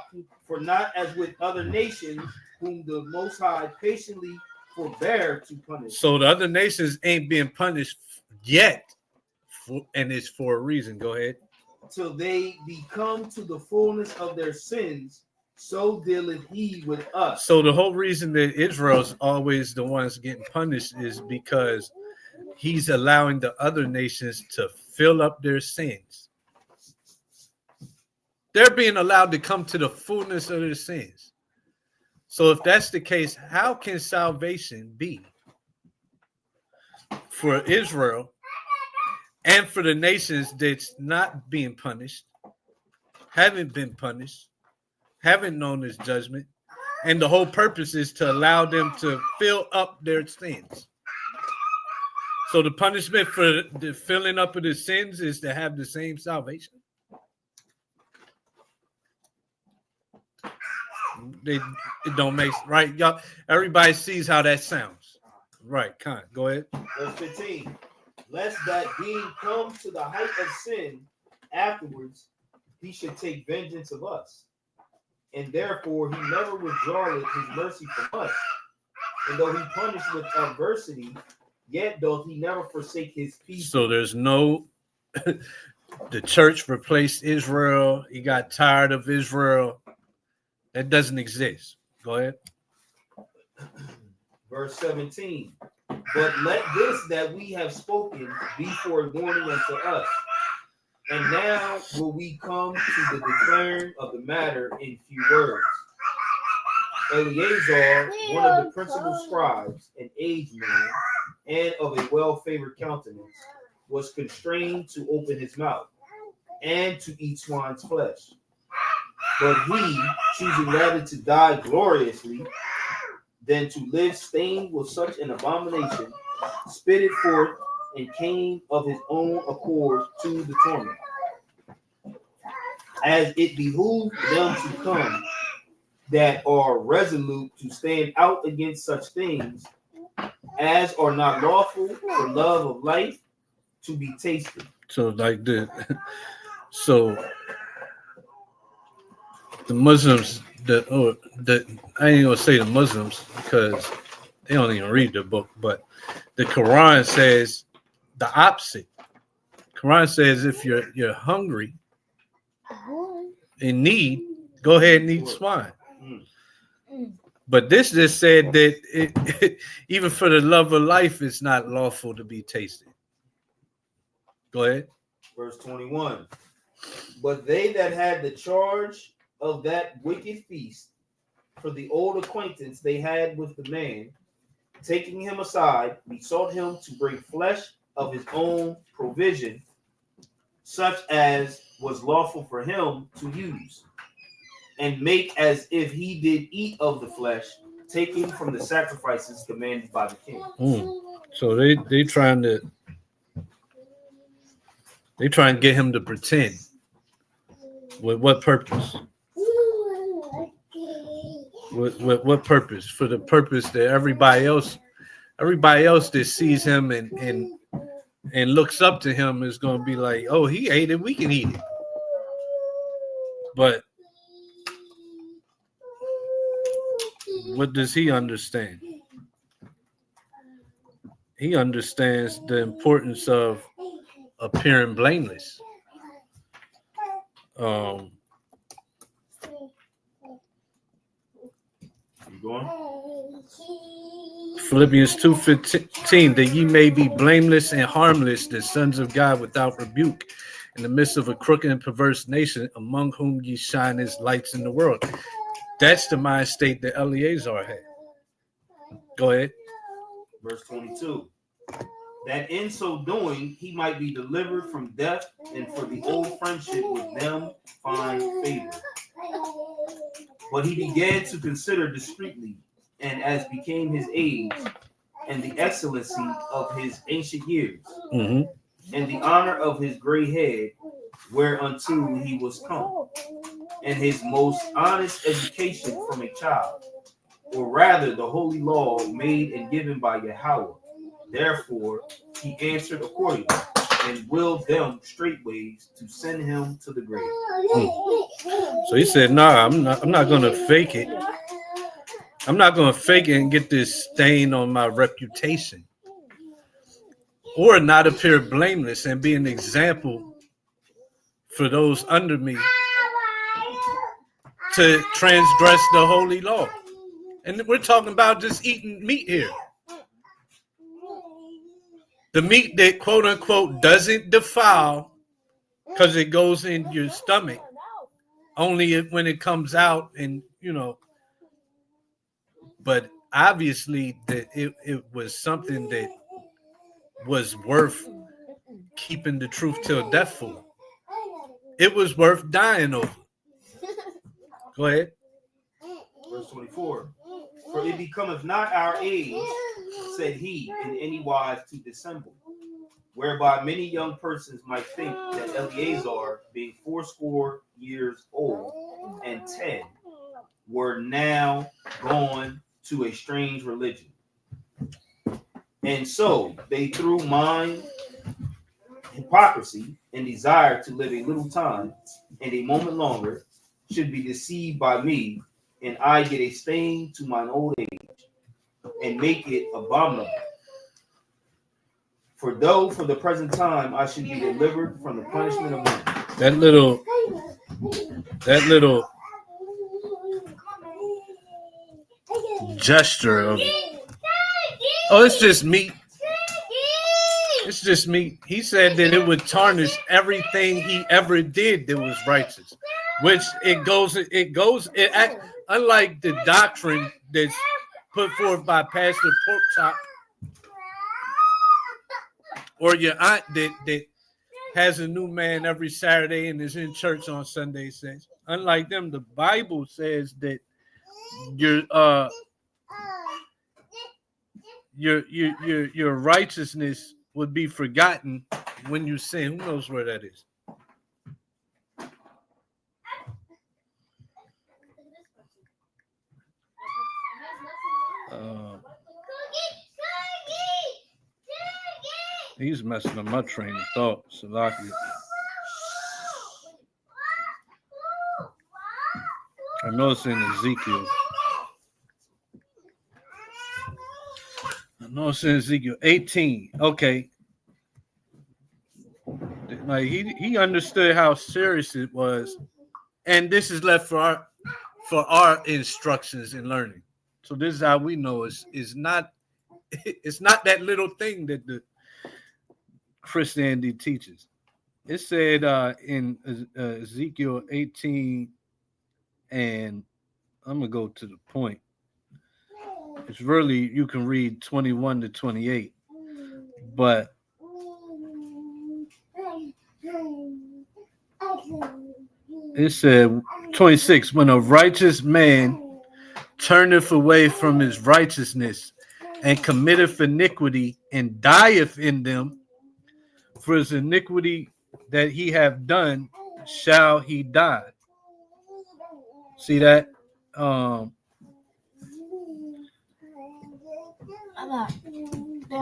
For not as with other nations, whom the Most High patiently forbear to punish. So the other nations ain't being punished yet, and it's for a reason. Go ahead. Till they become to the fullness of their sins, so dealeth he with us. So the whole reason that Israel's always the ones getting punished is because he's allowing the other nations to fill up their sins. They're being allowed to come to the fullness of their sins. So if that's the case, how can salvation be for Israel and for the nations that's not being punished, haven't been punished, haven't known this judgment, and the whole purpose is to allow them to fill up their sins? So the punishment for the filling up of the sins is to have the same salvation. It don't make right, y'all. Everybody sees how that sounds, right? Con, go ahead. Verse 15. Lest that being come to the height of sin, afterwards he should take vengeance of us, and therefore he never withdraweth his mercy from us. And though he punished with adversity, yet doth he never forsake his people. So there's no. The church replaced Israel. He got tired of Israel. That doesn't exist. Go ahead. Verse 17. But let this that we have spoken be for a warning unto us. And now will we come to the declaring of the matter in few words. Eleazar, one of the principal scribes, an aged man, and of a well-favored countenance, was constrained to open his mouth and to eat swine's flesh. But he, choosing rather to die gloriously than to live stained with such an abomination, spit it forth and came of his own accord to the torment. As it behooved them to come that are resolute to stand out against such things as are not lawful for love of life to be tasted. So like the Muslims, I ain't gonna say the Muslims because they don't even read the book, but the Quran says the opposite. Quran says if you're hungry, in need, go ahead and eat swine. But this just said that even for the love of life, it's not lawful to be tasted. Go ahead. Verse 21. But they that had the charge of that wicked feast, for the old acquaintance they had with the man, taking him aside, besought him to bring flesh of his own provision, such as was lawful for him to use, and make as if he did eat of the flesh, taken from the sacrifices commanded by the king. So they trying to get him to pretend. With what purpose? With what purpose? For the purpose that everybody else that sees him and looks up to him is going to be like, oh, he ate it, we can eat it. But what does he understand? He understands the importance of appearing blameless. Philippians 2:15, that ye may be blameless and harmless, the sons of God without rebuke, in the midst of a crooked and perverse nation, among whom ye shine as lights in the world. That's the mind state that Eleazar had. Go ahead. Verse 22. That in so doing he might be delivered from death, and for the old friendship with them find favor. But he began to consider discreetly, and as became his age, and the excellency of his ancient years, and the honor of his gray head, whereunto he was come, and his most honest education from a child, or rather the holy law made and given by Yahweh. Therefore he answered accordingly, and willed them straightways to send him to the grave. So he said, nah, I'm not gonna fake it. I'm not gonna fake it and get this stain on my reputation, or not appear blameless and be an example for those under me to transgress the holy law. And we're talking about just eating meat here. The meat that, quote unquote, doesn't defile because it goes in your stomach, only when it comes out, and but obviously that it was something that was worth keeping the truth till death for. It was worth dying over. Go ahead. Verse 24. For it becometh not our age, said he, in any wise to dissemble, whereby many young persons might think that Eleazar, being 80 years old and 10, were now gone to a strange religion. And so they, through mind, hypocrisy, and desire to live a little time and a moment longer, should be deceived by me, and I get a stain to mine old age, and make it abominable. For though for the present time I should be delivered from the punishment of men. That little gesture of, oh, it's just meat. It's just meat. He said that it would tarnish everything he ever did that was righteous, which unlike the doctrine that's put forth by Pastor Porkchop or your aunt that has a new man every Saturday and is in church on Sunday. Says, unlike them, the Bible says that your righteousness would be forgotten when you sin. Who knows where that is? He's messing up my train of thought, Salakia. I know it's in Ezekiel. I know it's in Ezekiel 18. Okay. Like he understood how serious it was, and this is left for our instructions and learning. So this is how we know it's not it's not that little thing that the Christianity teaches. It said in Ezekiel 18, and I'm gonna go to the point. It's really you can read 21 to 28, but it said 26, when a righteous man turneth away from his righteousness and committeth iniquity and dieth in them, for his iniquity that he have done shall he die. See that?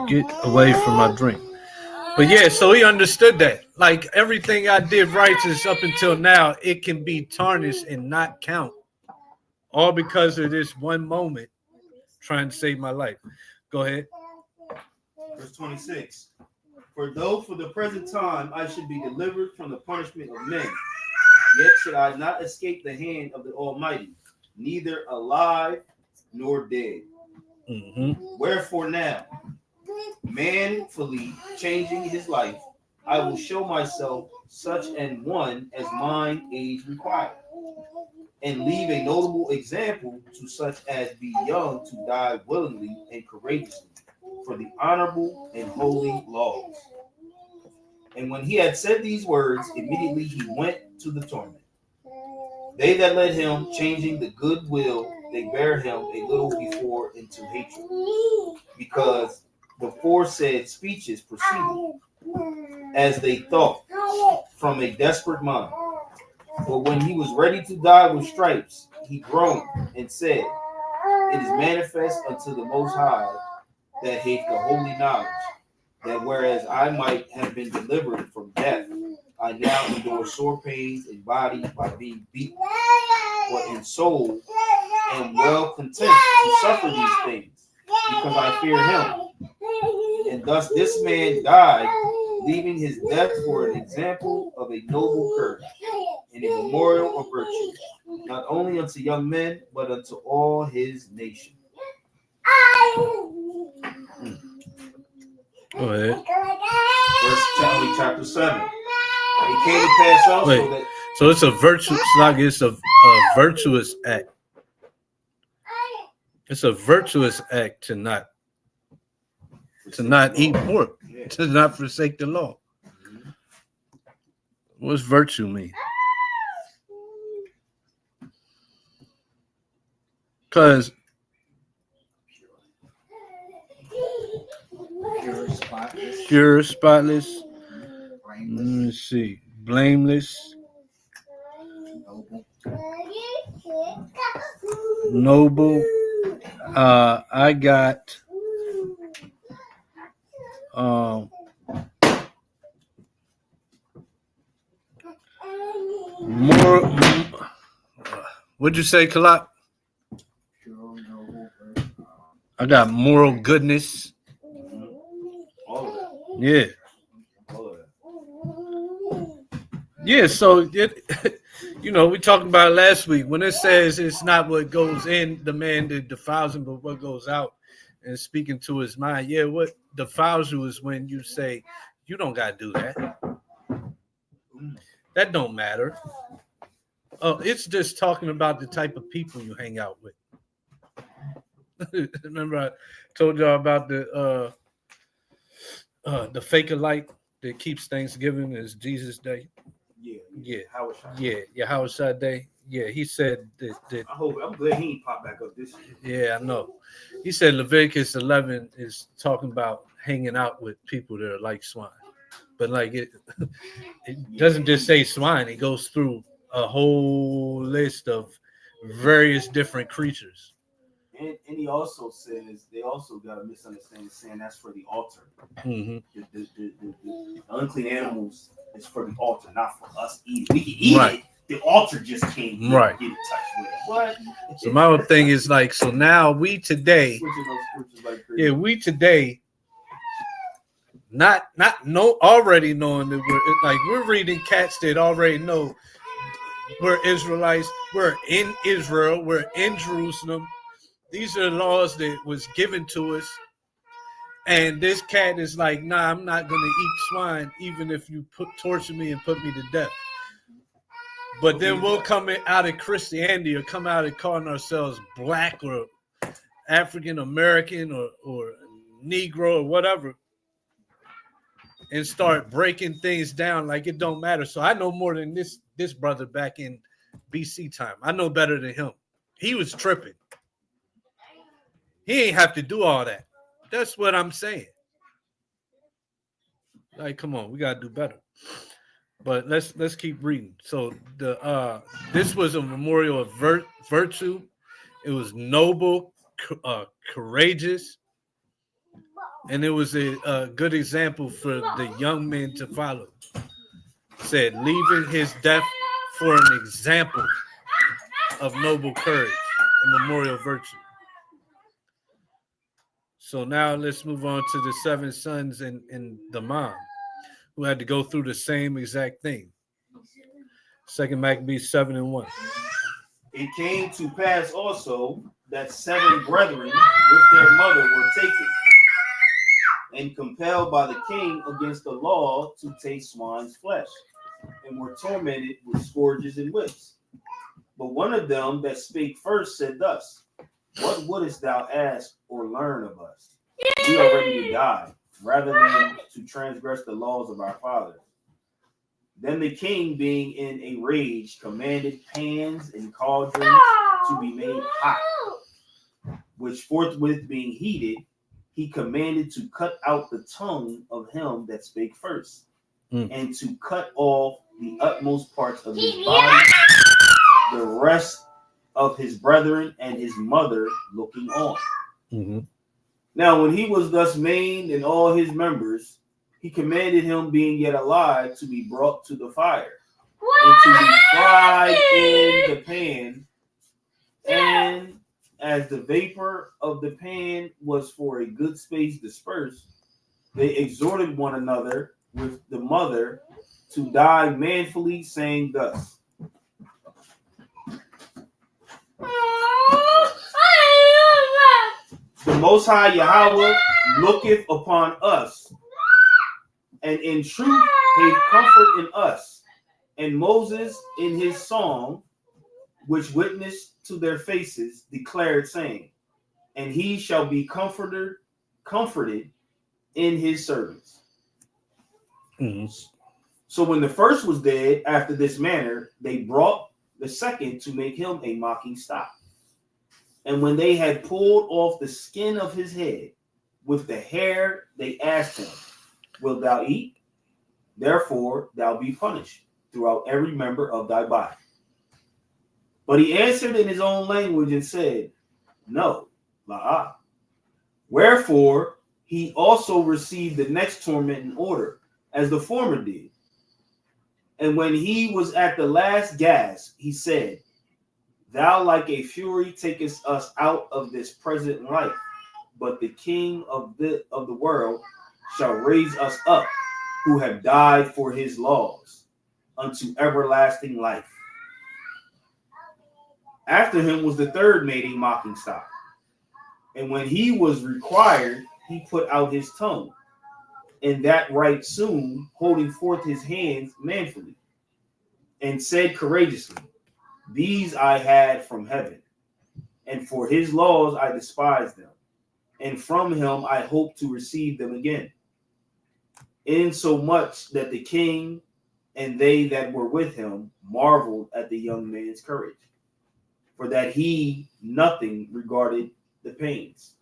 Get away from my drink. But yeah, so he understood that. Like everything I did righteous up until now, it can be tarnished and not count. All because of this one moment trying to save my life. Go ahead. Verse 26. For though for the present time I should be delivered from the punishment of men, yet should I not escape the hand of the Almighty, neither alive nor dead. Wherefore now, manfully changing his life, I will show myself such an one as mine age requires, and leave a notable example to such as be young to die willingly and courageously for the honorable and holy laws. And when he had said these words, immediately he went to the torment. They that led him, changing the good will, they bare him a little before into hatred, because the foresaid speeches proceeded, as they thought, from a desperate mind. But when he was ready to die with stripes, he groaned and said, it is manifest unto the Most High that hath the holy knowledge, that whereas I might have been delivered from death, I now endure sore pains in body by being beaten, but in soul am well content to suffer these things, because I fear him. And thus this man died, leaving his death for an example of a noble courage and a memorial of virtue, not only unto young men, but unto all his nation. Go ahead. Chapter 7. It came to pass also that. So it's a virtuous, like it's a virtuous act. It's a virtuous act to not eat pork, to not forsake the law. What's virtue mean? Because pure, spotless. Let me see. Blameless. Noble. I got more. What'd you say, Kalak? I got moral goodness. All of that. Yeah. All of that. Yeah, so we talked about it last week when it says it's not what goes in the man that defiles him, but what goes out and speaking to his mind. Yeah, what defiles you is when you say you don't gotta do that. That don't matter. Oh, it's just talking about the type of people you hang out with. Remember, I told y'all about the Faker-like that keeps Thanksgiving as Jesus Day. Yeah. Howard Day. Yeah, he said that. I'm glad he ain't popped back up this year. Yeah, I know. He said Leviticus 11 is talking about hanging out with people that are like swine, but like it doesn't just say swine. It goes through a whole list of various different creatures. And he also says they also got a misunderstanding saying that's for the altar. Mm-hmm. The unclean animals is for the altar, not for us eating. We can eat it. The altar just can't get in touch with it. What? So my whole thing is like, so now we today not already knowing that we're reading cats that already know we're Israelites, we're in Israel, we're in Jerusalem. These are the laws that was given to us. And this cat is like, nah, I'm not gonna eat swine, even if you torture me and put me to death. But then we'll come out of Christianity or come out of calling ourselves black or African American or Negro or whatever, and start breaking things down like it don't matter. So I know more than this brother back in BC time. I know better than him. He was tripping. He ain't have to do all that. That's what I'm saying. Like, come on, we gotta do better. But let's keep reading. So this was a memorial of virtue. It was noble, courageous, and it was a good example for the young men to follow. Said, leaving his death for an example of noble courage and memorial virtue. So now let's move on to the 7 sons and the mom, who had to go through the same exact thing. 2 Maccabees 7:1. It came to pass also that 7 brethren with their mother were taken and compelled by the king against the law to taste swine's flesh, and were tormented with scourges and whips. But one of them that spake first said thus, what wouldest thou ask or learn of us? We are ready to die, rather than to transgress the laws of our fathers. Then the king, being in a rage, commanded pans and cauldrons to be made hot, which forthwith being heated, he commanded to cut out the tongue of him that spake first, and to cut off the utmost parts of his body, the rest of his brethren and his mother looking on. Mm-hmm. Now, when he was thus maimed and all his members, he commanded him, being yet alive, to be brought to the fire, and to be fried in the pan. And as the vapor of the pan was for a good space dispersed, they exhorted one another with the mother to die manfully, saying thus, the Most High Yahweh looketh upon us, and in truth gave comfort in us. And Moses in his song, which witnessed to their faces, declared, saying, and he shall be comforted in his servants. Mm-hmm. So when the first was dead, after this manner, they brought the second to make him a mocking stock. And when they had pulled off the skin of his head with the hair, they asked him, wilt thou eat? Therefore thou be punished throughout every member of thy body. But he answered in his own language and said, no, la'ah. Wherefore he also received the next torment in order, as the former did. And when he was at the last gasp, he said, thou like a fury takest us out of this present life, but the King of the world shall raise us up, who have died for his laws, unto everlasting life. After him was the third made a mocking stock. And when he was required, he put out his tongue, and that right soon, holding forth his hands manfully, and said courageously, these I had from heaven, and for his laws I despised them, and from him I hope to receive them again. Insomuch that the king and they that were with him marveled at the young man's courage, for that he nothing regarded the pains.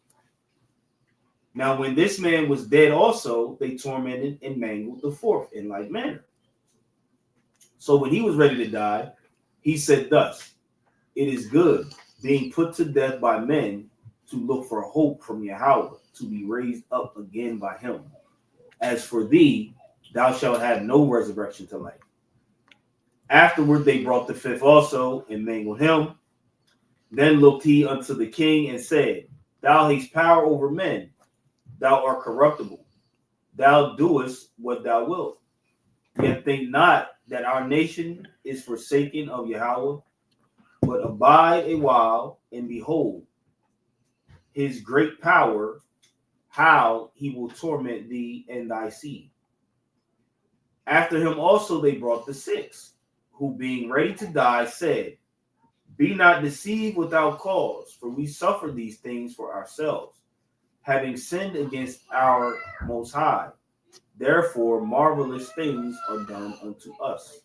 Now when this man was dead also, they tormented and mangled the fourth in like manner. So when he was ready to die, he said thus, it is good, being put to death by men, to look for hope from Yahweh, to be raised up again by him. As for thee, thou shalt have no resurrection to life. Afterward they brought the fifth also, and mangled him. Then looked he unto the king, and said, thou hast power over men, thou art corruptible. thou doest what thou wilt. Yet think not that our nation is forsaken of Yahweh, but abide a while, and behold his great power, how he will torment thee and thy seed. After him also they brought the six, who being ready to die said, be not deceived without cause, for we suffer these things for ourselves, having sinned against our Most High. Therefore marvelous things are done unto us.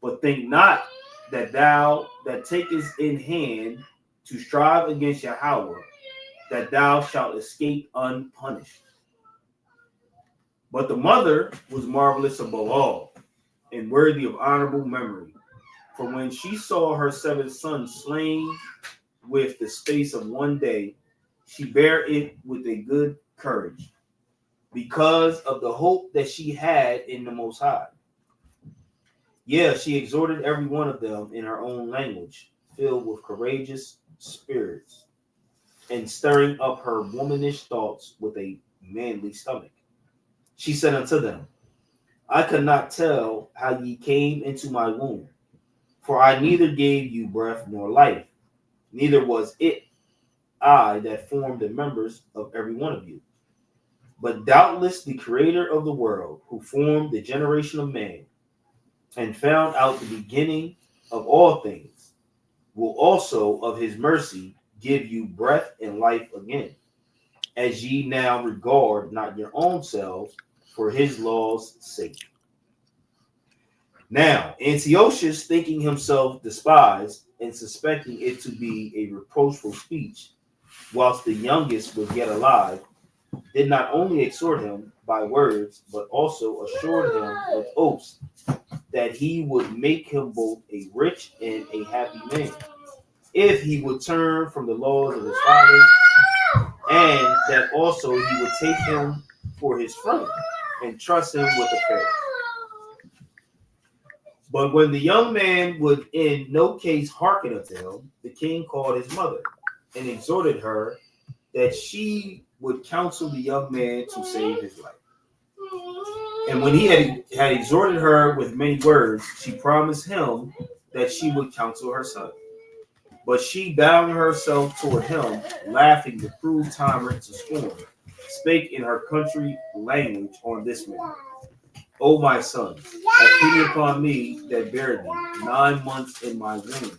But think not that thou that takest in hand to strive against Yahweh, that thou shalt escape unpunished. But the mother was marvelous above all, and worthy of honorable memory. For when she saw her seventh son slain with the space of one day, she bare it with a good courage, because of the hope that she had in the Most High. Yeah, she exhorted every one of them in her own language, filled with courageous spirits, and stirring up her womanish thoughts with a manly stomach. She said unto them, I could not tell how ye came into my womb, for I neither gave you breath nor life, neither was it I that formed the members of every one of you. But doubtless the Creator of the world, who formed the generation of man, and found out the beginning of all things, will also of his mercy give you breath and life again, as ye now regard not your own selves for his law's sake. Now Antiochus, thinking himself despised and suspecting it to be a reproachful speech, whilst the youngest was yet alive, did not only exhort him by words, but also assured him with oaths that he would make him both a rich and a happy man, if he would turn from the laws of his fathers, and that also he would take him for his friend and trust him with affairs. But when the young man would in no case hearken unto him, the king called his mother and exhorted her that she would counsel the young man to save his life. And when he had exhorted her with many words, she promised him that she would counsel her son. But she, bowing herself toward him, laughing the cruel tyrant to scorn, spake in her country language on this manner: O my son, have pity upon me that bare thee 9 months in my womb,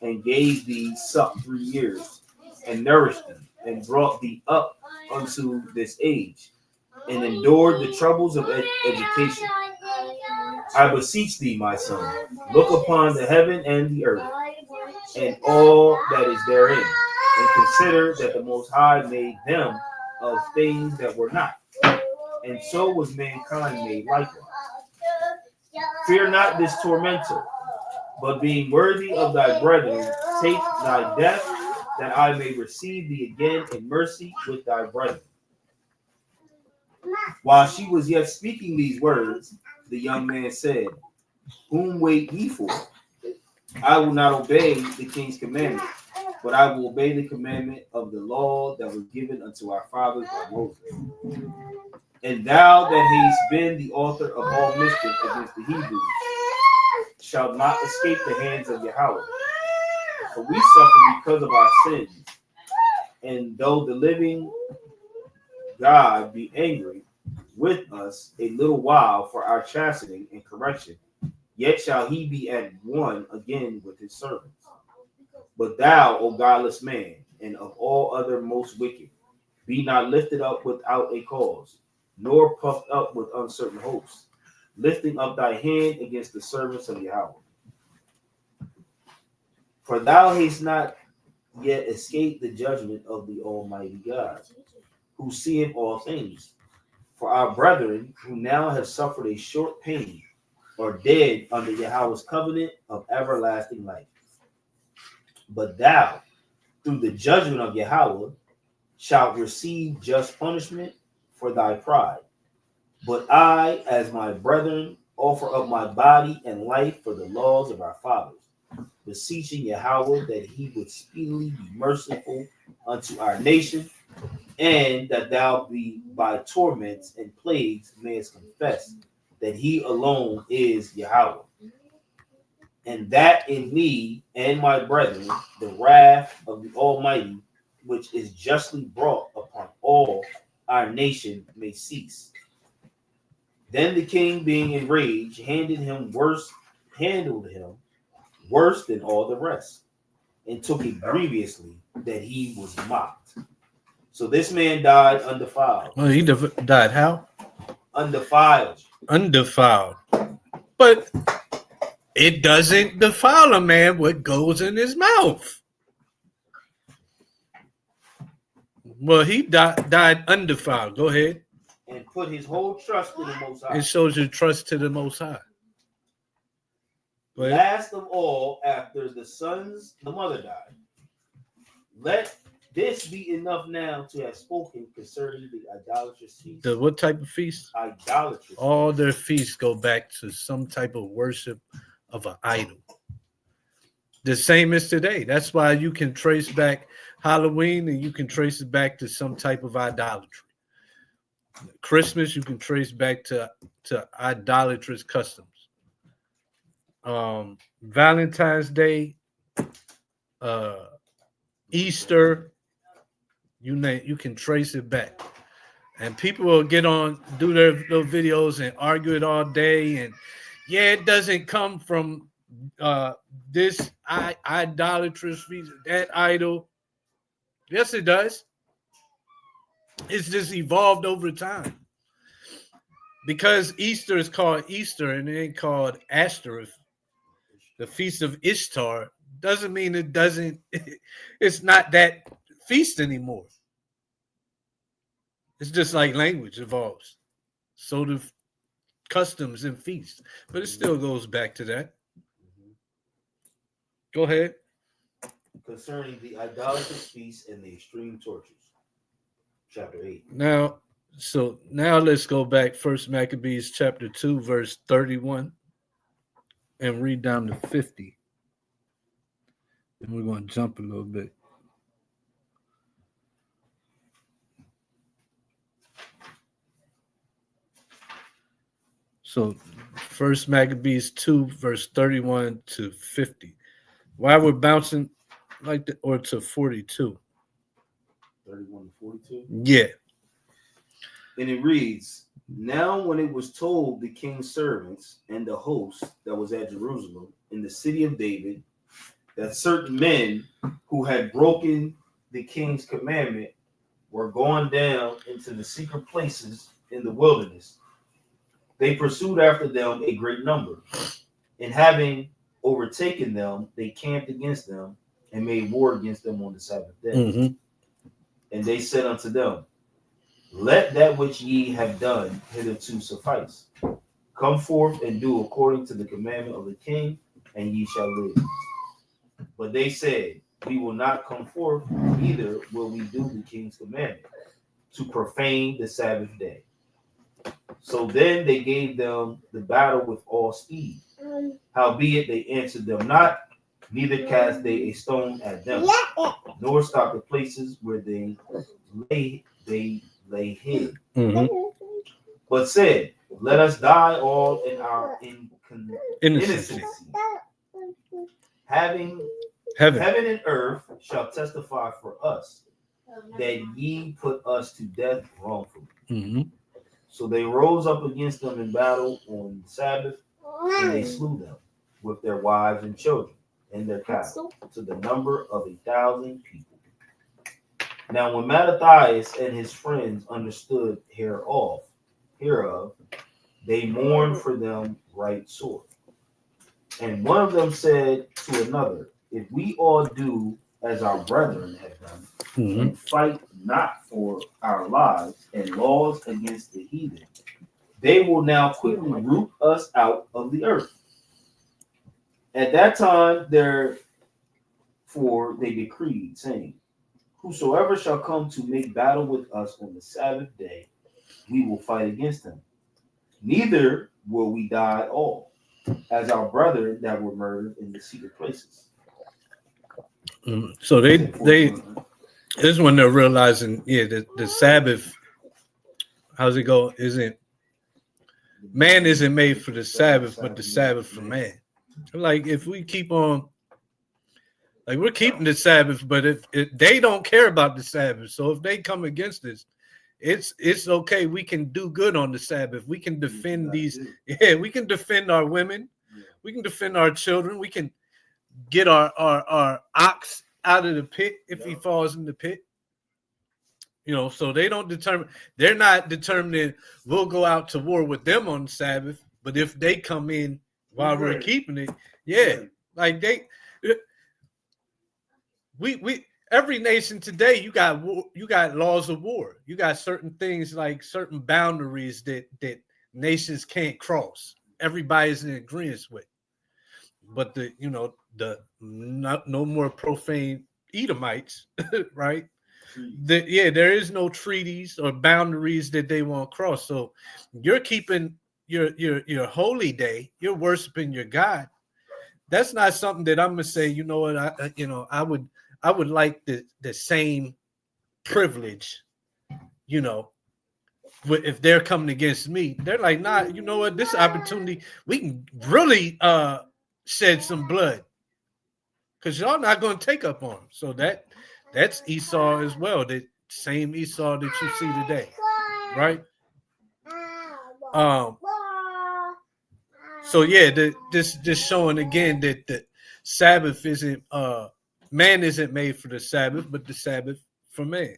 and gave thee suck 3 years, and nourished thee, and brought thee up unto this age, and endured the troubles of education. I beseech thee, my son, look upon the heaven and the earth, and all that is therein, and consider that the Most High made them of things that were not, and so was mankind made likewise. Fear not this tormentor, but being worthy of thy brethren, take thy death, that I may receive thee again in mercy with thy brethren. While she was yet speaking these words, the young man said, whom wait ye for? I will not obey the king's commandment, but I will obey the commandment of the law that was given unto our fathers by Moses. And thou that hast been the author of all mischief against the Hebrews shalt not escape the hands of Yahweh. For we suffer because of our sins. And though the living God be angry with us a little while for our chastening and correction, yet shall he be at one again with his servants. But thou, O godless man, and of all other most wicked, be not lifted up without a cause, nor puffed up with uncertain hopes, lifting up thy hand against the servants of Yahweh. For thou hast not yet escaped the judgment of the Almighty God, who seeth all things. For our brethren, who now have suffered a short pain, are dead under Yahweh's covenant of everlasting life. But thou, through the judgment of Yahweh, shalt receive just punishment for thy pride. But I, as my brethren, offer up my body and life for the laws of our fathers. beseeching Yahweh that he would speedily be merciful unto our nation, and that thou be by torments and plagues mayest confess that he alone is Yahweh, and that in me and my brethren the wrath of the Almighty, which is justly brought upon all our nation, may cease. Then the king, being enraged, handled him worse than all the rest, and took it grievously that he was mocked. So this man died undefiled. Well, he died how? Undefiled. Undefiled. But it doesn't defile a man what goes in his mouth. Well, he died undefiled. Go ahead. And put his whole trust in the Most High. It shows your trust to the Most High. Last of all, after the mother died, let this be enough now to have spoken concerning the idolatrous feast. The what type of feast? Idolatrous. All their feasts go back to some type of worship of an idol. The same as today. That's why you can trace back Halloween and you can trace it back to some type of idolatry. Christmas, you can trace back to idolatrous customs. Valentine's Day, Easter, you can trace it back. And people will get on, do their little videos and argue it all day. And yeah, it doesn't come from this idolatrous feast, that idol. Yes, it does. It's just evolved over time. Because Easter is called Easter and it ain't called Ashtoreth, the Feast of Ishtar, doesn't mean it's not that feast anymore. It's just like language evolves. So do customs and feasts. But it still goes back to that. Go ahead. Concerning the idolatrous feast and the extreme tortures. Chapter 8. Now let's go back. First Maccabees chapter 2, verse 31. And read down to 50. And we're going to jump a little bit. So, First Maccabees 2, verse 31 to 50. Why we're bouncing like that, or to 42? 31 to 42? Yeah. And it reads, now when it was told the king's servants and the host that was at Jerusalem in the city of David, that certain men who had broken the king's commandment were gone down into the secret places in the wilderness, they pursued after them a great number, and having overtaken them, they camped against them and made war against them on the Sabbath day. Mm-hmm. And they said unto them, let that which ye have done hitherto suffice. Come forth and do according to the commandment of the king, and ye shall live. But they said, we will not come forth, neither will we do the king's commandment, to profane the Sabbath day. So then they gave them the battle with all speed. Howbeit they answered them not, neither cast they a stone at them, nor stopped the places where they lay hid. Mm-hmm. But said, let us die all in our innocency. Heaven and earth shall testify for us that ye put us to death wrongfully. Mm-hmm. So they rose up against them in battle on the Sabbath, and they slew them with their wives and children and their cattle, to the number of 1,000 people. Now when Mattathias and his friends understood hereof, they mourned for them right sore. And one of them said to another, if we all do as our brethren have done, Mm-hmm. and fight not for our lives and laws against the heathen, they will now quickly root us out of the earth. At that time, therefore, they decreed, saying, whosoever shall come to make battle with us on the Sabbath day, we will fight against him. Neither will we die all, as our brethren that were murdered in the secret places. So they this is when they're realizing, the Sabbath. How's it go? Man isn't made for the Sabbath, but the Sabbath for man. Like if we keep on, like we're keeping the Sabbath, but if they don't care about the Sabbath, so if they come against us, it's okay. We can do good on the Sabbath. We can defend these. Yeah, we can defend our women. We can defend our children. We can get our ox out of the pit if he falls in the pit. So they don't determine. They're not determining we'll go out to war with them on the Sabbath. But if they come in while we're keeping it, like we every nation today, you got laws of war. You got certain things like certain boundaries that nations can't cross. Everybody's in agreement with. But no more profane Edomites, right? There is no treaties or boundaries that they won't cross. So you're keeping your holy day. You're worshiping your God. That's not something that I'm gonna say. You know what? I would like the same privilege. If they're coming against me, they're like, nah. You know what? This opportunity, we can really shed some blood, because y'all not going to take up on them. So that's Esau as well. The same Esau that you see today, right? So this showing again that the Sabbath isn't man isn't made for the Sabbath, but the Sabbath for man.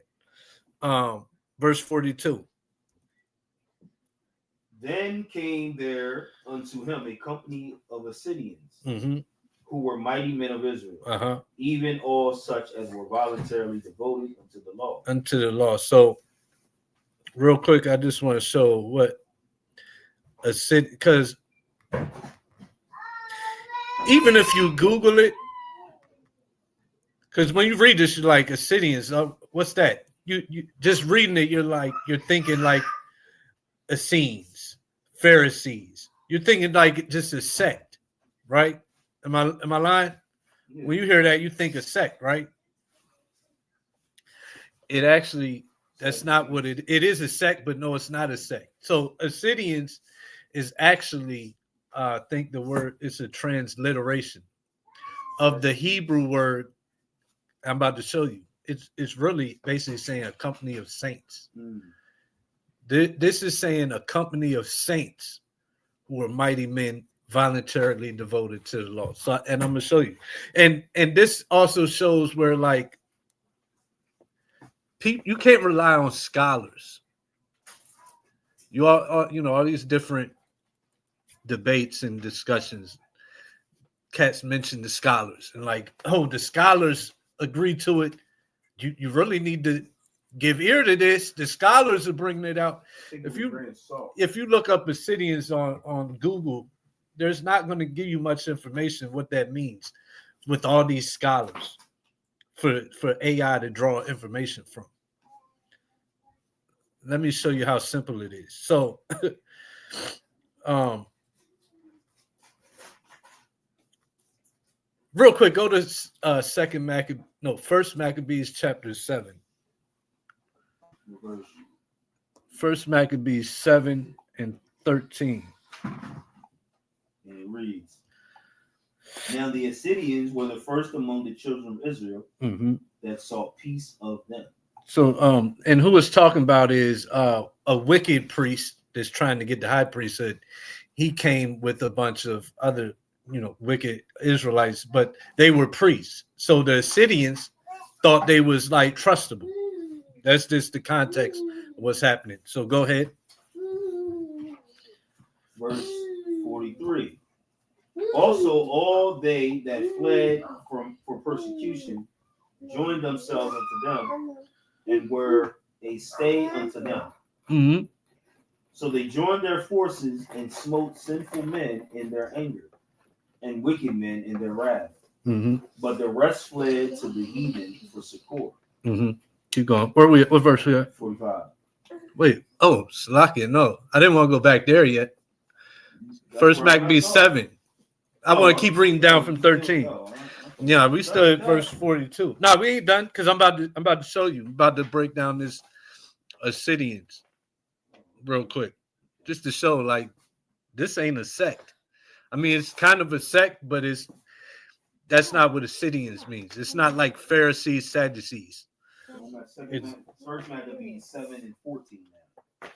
Verse 42. Then came there unto him a company of Assyrians, Mm-hmm. who were mighty men of Israel, even all such as were voluntarily devoted unto the law. Unto the law. So, real quick, I just want to show what a city, because even if you Google it, because when you read this, you're like, Assyrians, what's that? You just reading it, you're thinking like Essenes, Pharisees. You're thinking like just a sect, right? Am I lying? Yeah. When you hear that, you think a sect, right? It actually, that's not what it is. A sect, but no, it's not a sect. So Assyrians is actually, I think the word is a transliteration of the Hebrew word I'm about to show you. It's really basically saying a company of saints. This is saying a company of saints who are mighty men voluntarily devoted to the law. So, and I'm gonna show you. And this also shows where like you can't rely on scholars. You all these different debates and discussions. Cats mention the scholars and like, the scholars agree to it. You really need to give ear to this. The scholars are bringing it out. If you look up Assyrians on Google, there's not going to give you much information what that means with all these scholars for AI to draw information from. Let me show you how simple it is. So, real quick, go to First Maccabees chapter 7. First Maccabees 7 and 13. And it reads, now the Assyrians were the first among the children of Israel that sought peace of them. So, and who was talking about is a wicked priest that's trying to get the high priesthood. He came with a bunch of other, wicked Israelites, but they were priests. So the Assyrians thought they was like trustable. That's just the context of what's happening. So go ahead. Verse 43. Also, all they that fled for persecution joined themselves unto them and were a stay unto them. Mm-hmm. So they joined their forces and smote sinful men in their anger and wicked men in their wrath. Mm-hmm. But the rest fled to the heathen for succor. Mm-hmm. Keep going. What verse we at? 45. Wait. Oh, Slakia. No, I didn't want to go back there yet. First Maccabees 7. I want to keep reading down from 13. Yeah, we still at verse 42. No, we ain't done because I'm about to show you. I'm about to break down this Assyrians real quick, just to show like this ain't a sect. I mean, it's kind of a sect, but that's not what Assyrians means. It's not like Pharisees, Sadducees. First Maccabees 7 and 14 now.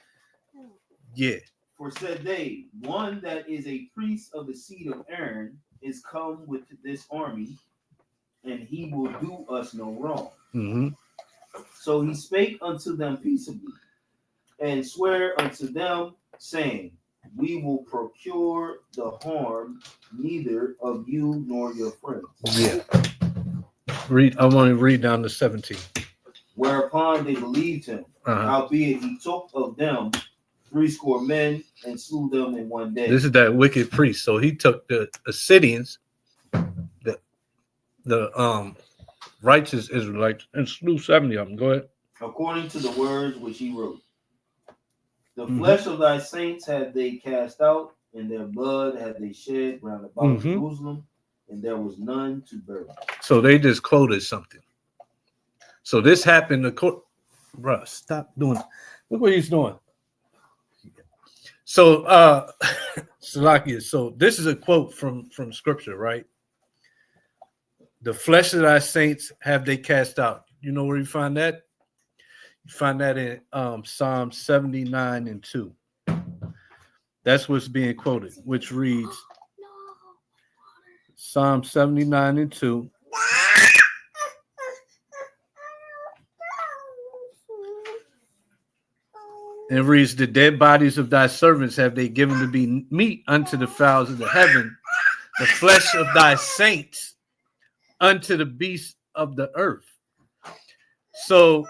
Yeah. For said they, one that is a priest of the seed of Aaron is come with this army, and he will do us no wrong. Mm-hmm. So he spake unto them peaceably, and swear unto them, saying, we will procure the harm neither of you nor your friends. Yeah. I want to read down to 17. Whereupon they believed him, howbeit he took of them 80 men and slew them in one day. This is that wicked priest. So he took the Assyrians, the righteous Israelites, and slew 70 of them. Go ahead. According to the words which he wrote. The flesh of thy saints had they cast out, and their blood had they shed round about Jerusalem, and there was none to bury. So they just quoted something. So this happened. Bruh, stop doing it. Look what he's doing. So, Salakia, so this is a quote from scripture, right? The flesh of thy saints have they cast out. You know where you find that? You find that in Psalm 79 and 2. That's what's being quoted, which reads Psalm 79 and 2. And reads, the dead bodies of thy servants have they given to be meat unto the fowls of the heaven, the flesh of thy saints unto the beasts of the earth. So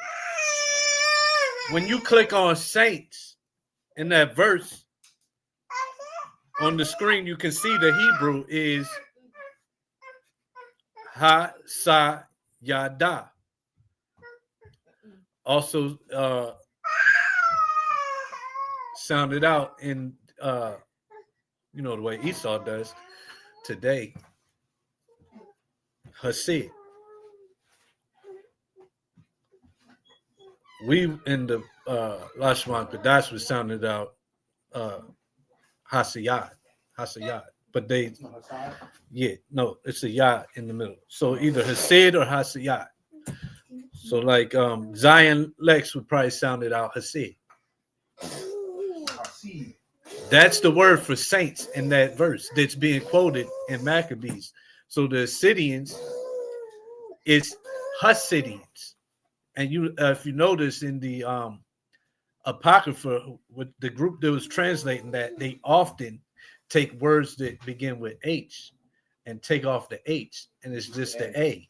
when you click on saints in that verse on the screen, you can see the Hebrew is Ha-sa-yada. Also sounded out in you know the way Esau does today. Hasid. We in the Lashman Kadash was sounded out Hasiyad. But they no, it's a yad in the middle. So either Hasid or Hasiyad. So like Zion Lex would probably sound it out Hasid. That's the word for saints in that verse that's being quoted in Maccabees. So the Assyrians is Hasidians. And you if you notice in the Apocrypha, with the group that was translating that, they often take words that begin with H and take off the H, and it's just the A.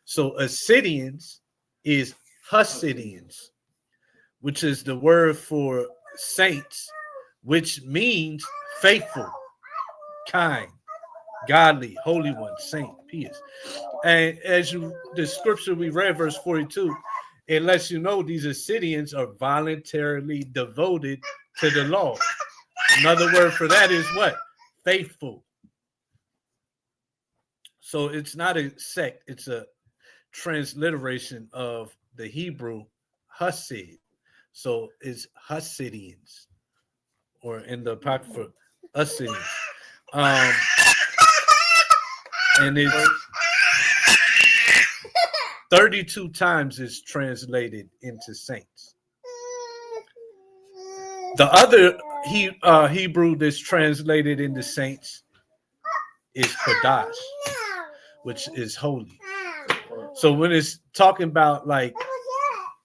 So Assyrians is Hasidians, which is the word for saints, which means faithful, kind, godly, holy one, saint, pious. And as the scripture we read, verse 42, it lets you know these Assyrians are voluntarily devoted to the law. Another word for that is what? Faithful. So it's not a sect, it's a transliteration of the Hebrew Hasid. So it's Hasidians, or in the Apocrypha, Assyrians. And it's 32 times is translated into saints. The other Hebrew that's translated into saints is Kodash, which is holy. So when it's talking about like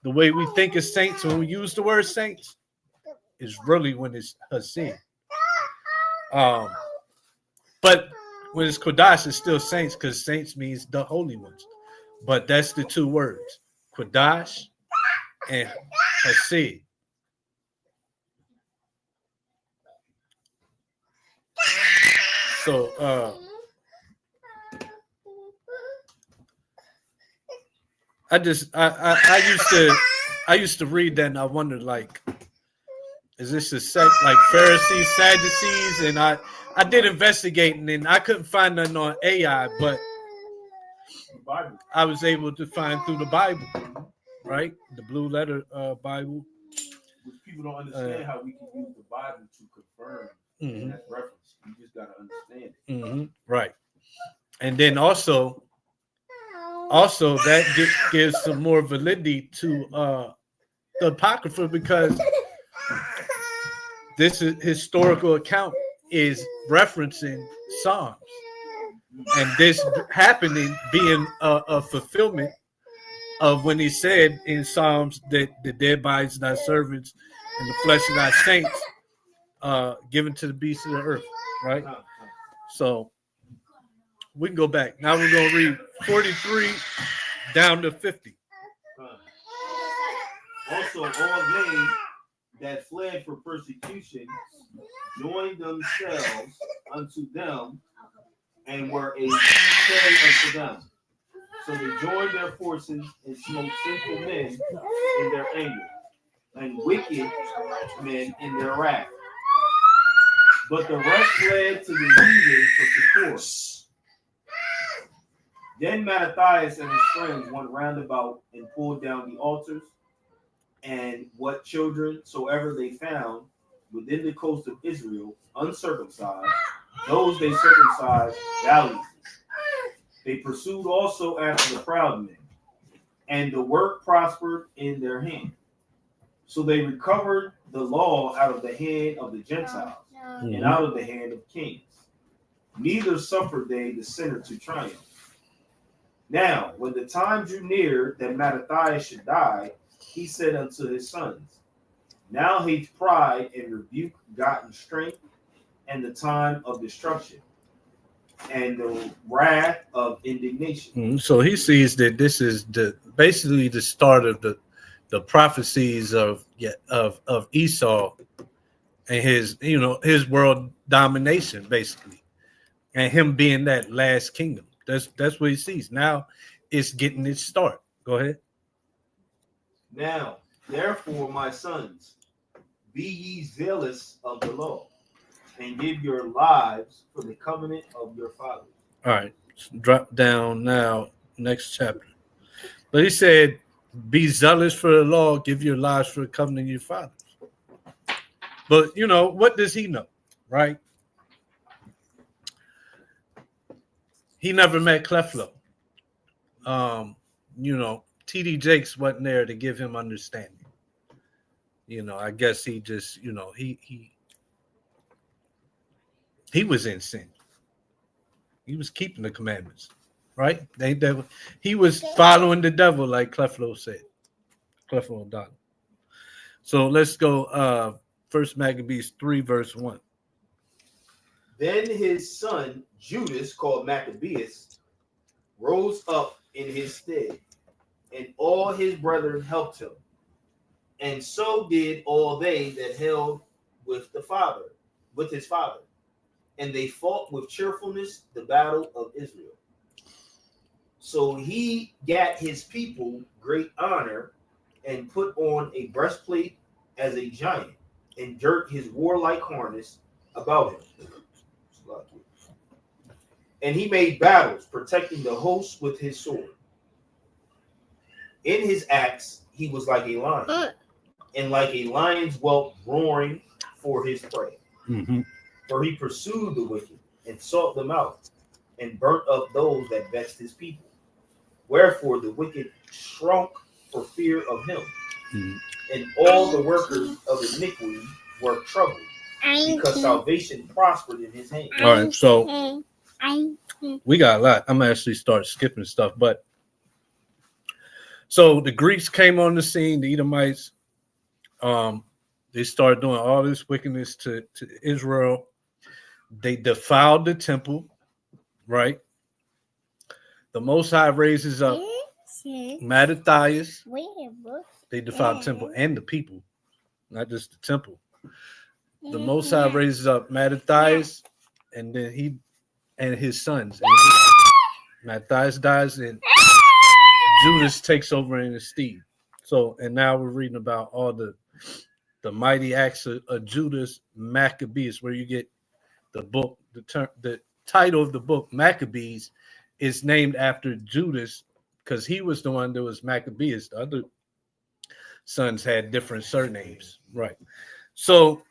the way we think of saints, when we use the word saints, is really when it's Hasid. But when it's Kodash, it's still saints, because saints means the holy ones. But that's the two words, Kodash and Hasid. So I used to read that, and I wondered, like, is this a sect like Pharisees, Sadducees? And I did investigating, and I couldn't find nothing on AI, but Bible. I was able to find through the Bible, right? The blue letter Bible. Which people don't understand how we can use the Bible to confirm that reference. You just gotta understand it. Right. And then also that gives some more validity to the Apocrypha, because this historical account is referencing Psalms, and this happening being a fulfillment of when he said in Psalms that the dead bodies of thy servants and the flesh of thy saints given to the beasts of the earth, right? So we can go back. Now we're going to read 43 down to 50. Also, all they that fled for persecution joined themselves unto them and were a prey unto them. So they joined their forces and smote sinful men in their anger, and wicked men in their wrath. But the rest fled to the heathen for succor. Then Mattathias and his friends went round about and pulled down the altars, and what children soever they found within the coast of Israel, uncircumcised, those they circumcised valiantly. They pursued also after the proud men, and the work prospered in their hand. So they recovered the law out of the hand of the Gentiles and out of the hand of kings. Neither suffered they the sinner to triumph. Now, when the time drew near that Mattathias should die, he said unto his sons, now hath pride and rebuke gotten strength, and the time of destruction, and the wrath of indignation. So he sees that this is basically the start of the prophecies of Esau and his world domination, basically, and him being that last kingdom. That's what he sees. Now it's getting its start. Go ahead. Now, therefore, my sons, be ye zealous of the law, and give your lives for the covenant of your fathers. All right, drop down now, next chapter. But he said, be zealous for the law, give your lives for the covenant of your fathers. But, what does he know, right? He never met Cleflo. T.D. Jakes wasn't there to give him understanding. I guess he just, he was in sin. He was keeping the commandments, right? He was following the devil, like Cleflo said. Cleflo O'Donnell. So let's go. First Maccabees 3, verse 1. Then his son Judas, called Maccabees, rose up in his stead, and all his brethren helped him. And so did all they that held with his father. And they fought with cheerfulness the battle of Israel. So he gat his people great honor, and put on a breastplate as a giant, and girt his warlike harness about him. And he made battles, protecting the host with his sword. In his acts he was like a lion, and like a lion's whelp roaring for his prey. For he pursued the wicked, and sought them out, and burnt up those that vexed his people. Wherefore the wicked shrunk for fear of him, and all the workers of iniquity were troubled, because salvation prospered in his hand. All right, so we got a lot. I'm gonna actually start skipping stuff, but so the Greeks came on the scene, the Edomites. They started doing all this wickedness to Israel. They defiled the temple, right? The Most High raises up Mattathias. They defiled the temple and the people, not just the temple. The Most High raises up Mattathias, and then he and his sons. And Mattathias dies, and Judas takes over in his stead. So, and now we're reading about all the mighty acts of Judas Maccabees, where you get the book, the title of the book Maccabees is named after Judas because he was the one that was Maccabees. The other sons had different surnames, right? So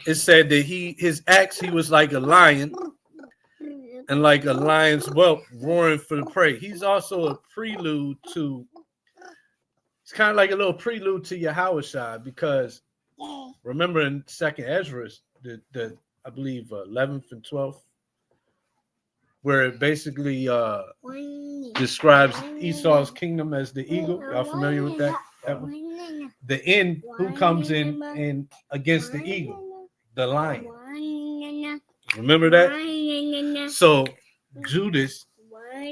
it said that his acts, he was like a lion, and like a lion's whelp roaring for the prey. He's also a prelude to. It's kind of like a little prelude to Yahushua because remember in Second Ezra, the I believe 11th and 12th, where it basically describes Esau's kingdom as the eagle. Y'all familiar with that? That one? The end, who comes in against the eagle? The lion. Remember that? So Judas,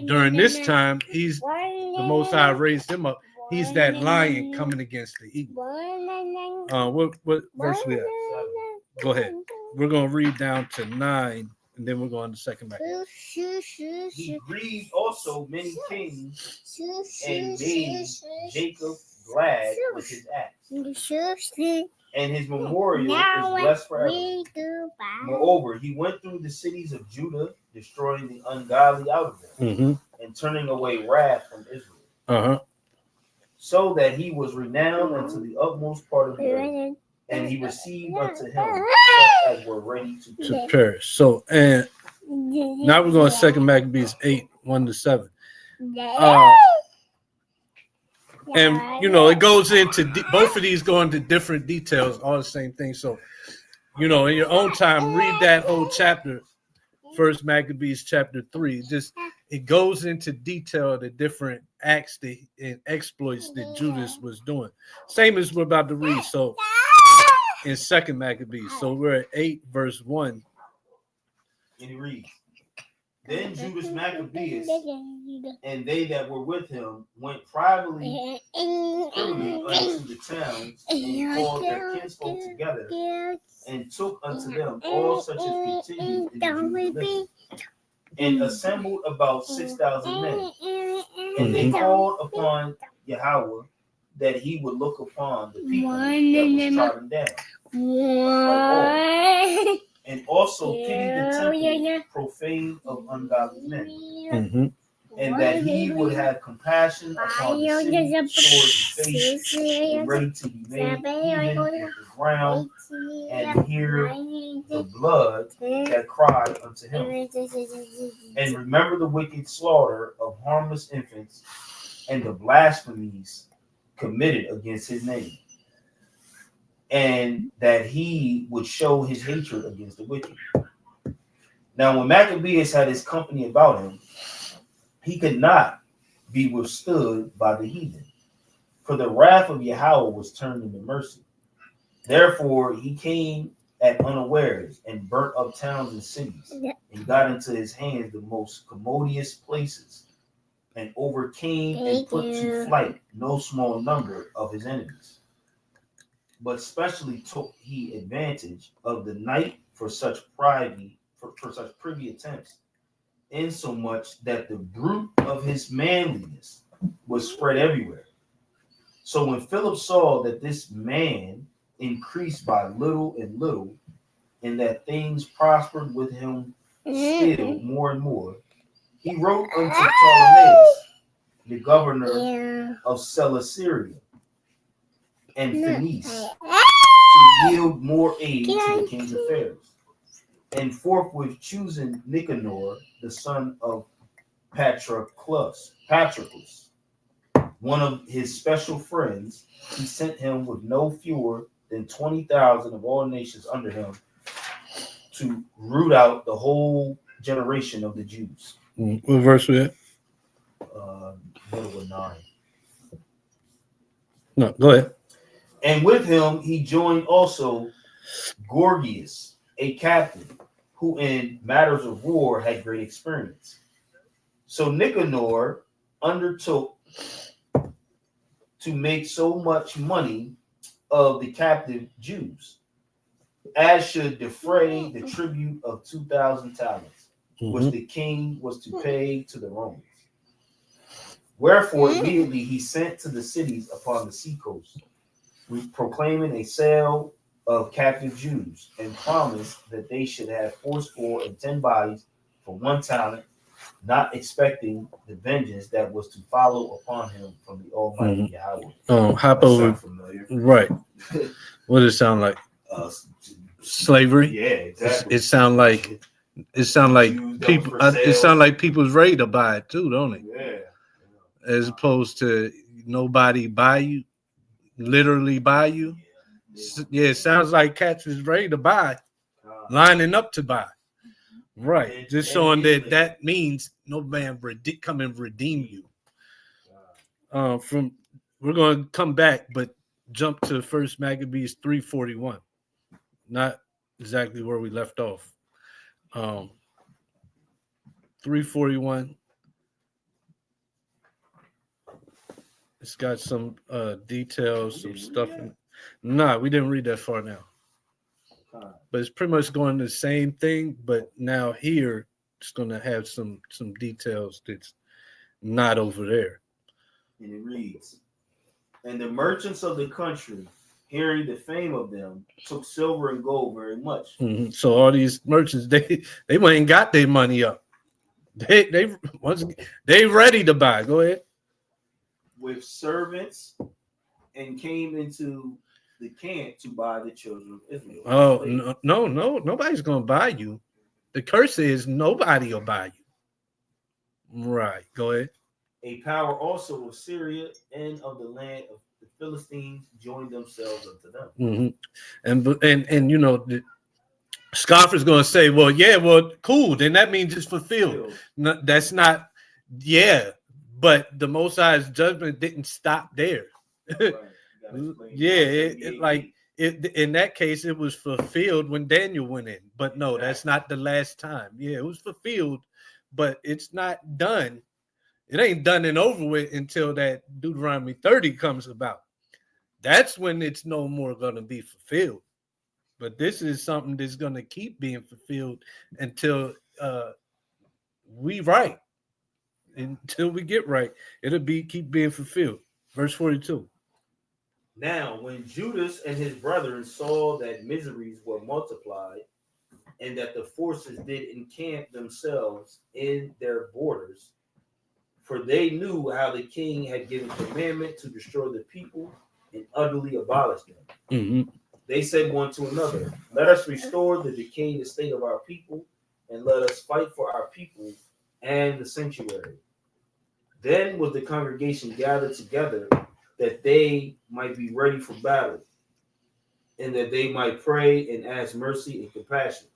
during this time, he's the Most High raised him up. He's that lion coming against the eagle. What verse we at? Go ahead. We're gonna read down to 9, and then we're going to second back. He grieved also many kings and made Jacob glad with his acts. And his memorial is blessed forever. Moreover, he went through the cities of Judah, destroying the ungodly out of them, and turning away wrath from Israel. So that he was renowned unto the utmost part of the earth, and he received unto him such as were ready to perish. So, and now we're going to second Maccabees 8, 1-7. And you know, it goes into both of these go into different details, all the same thing. So, you know, in your own time, read that whole chapter, First Maccabees chapter 3. Just it goes into detail the different acts and exploits that Judas was doing. Same as we're about to read. So in Second Maccabees, so we're at 8 verse 1. And he reads, Then Judas Maccabeus and they that were with him went privately unto the towns and called their kinsfolk together and took unto them all such as continued in the Jews' and assembled about 6,000 men. And they called upon Yahweh that he would look upon the people that was trodden down. And also pity the temple profaned of ungodly men. And that he would have compassion upon the city, swords and face, and ready to be made even with the ground, and hear the blood that cried unto him. And remember the wicked slaughter of harmless infants, and the blasphemies committed against his name. And that he would show his hatred against the wicked. Now, when Maccabeus had his company about him, he could not be withstood by the heathen, for the wrath of Yahweh was turned into mercy. Therefore, he came at unawares and burnt up towns and cities, and got into his hands the most commodious places, and overcame and put to flight no small number of his enemies. But specially took he advantage of the night for such privy attempts, insomuch that the bruit of his manliness was spread everywhere. So when Philip saw that this man increased by little and little, and that things prospered with him still more and more, he wrote unto Ptolemaeus, the governor of Celesyria and Phoenice, to yield more aid to the king's affairs. And forthwith choosing Nicanor, the son of Patroclus, one of his special friends, he sent him with no fewer than 20,000 of all nations under him to root out the whole generation of the Jews. What verse was that? Middle of 9. No, go ahead. And with him he joined also Gorgias, a captain, who in matters of war had great experience. So Nicanor undertook to make so much money of the captive Jews as should defray the tribute of 2,000 talents, which the king was to pay to the Romans. Wherefore immediately he sent to the cities upon the seacoast, proclaiming a sale of captive Jews, and promised that they should have 80 bodies for 1 talent, not expecting the vengeance that was to follow upon him from the Almighty Yahweh. Hop That over. sound familiar. Right. What does it sound like? Slavery. Yeah, exactly. It sound like Jews that people. was for It sale. sound like people's ready to buy it too, don't it? Yeah. As opposed to nobody buy you, literally buy you. Yeah, it sounds like cats is ready to buy, lining up to buy. Right, just showing that means no man come and redeem you. From we're going to come back, but jump to First Maccabees 3:41. Not exactly where we left off. 3:41. It's got some details, some stuff. Nah, we didn't read that far now. But it's pretty much going the same thing, but now here it's going to have some details that's not over there. And it reads, and the merchants of the country, hearing the fame of them, took silver and gold very much. Mm-hmm. So all these merchants, they went and got their money up. They ready to buy. Go ahead. With servants, and came into the camp to buy the children of Israel. Oh, no, nobody's going to buy you. The curse is nobody will buy you. Right. Go ahead. A power also of Syria and of the land of the Philistines joined themselves unto them. Mm-hmm. And you know, the scoffer's going to say, well, yeah, well, cool. Then that means it's fulfilled. No, that's not, yeah. But the Most High's judgment didn't stop there. Right. Yeah, in that case, it was fulfilled when Daniel went in. But no, that's not the last time. Yeah, it was fulfilled, but it's not done. It ain't done and over with until that Deuteronomy 30 comes about. That's when it's no more going to be fulfilled. But this is something that's going to keep being fulfilled until we right. Until we get right, it'll keep being fulfilled. Verse 42. Now, when Judas and his brethren saw that miseries were multiplied, and that the forces did encamp themselves in their borders, for they knew how the king had given commandment to destroy the people and utterly abolish them. Mm-hmm. They said one to another, let us restore the decayed estate of our people, and let us fight for our people and the sanctuary. Then was the congregation gathered together, that they might be ready for battle, and that they might pray and ask mercy and compassion.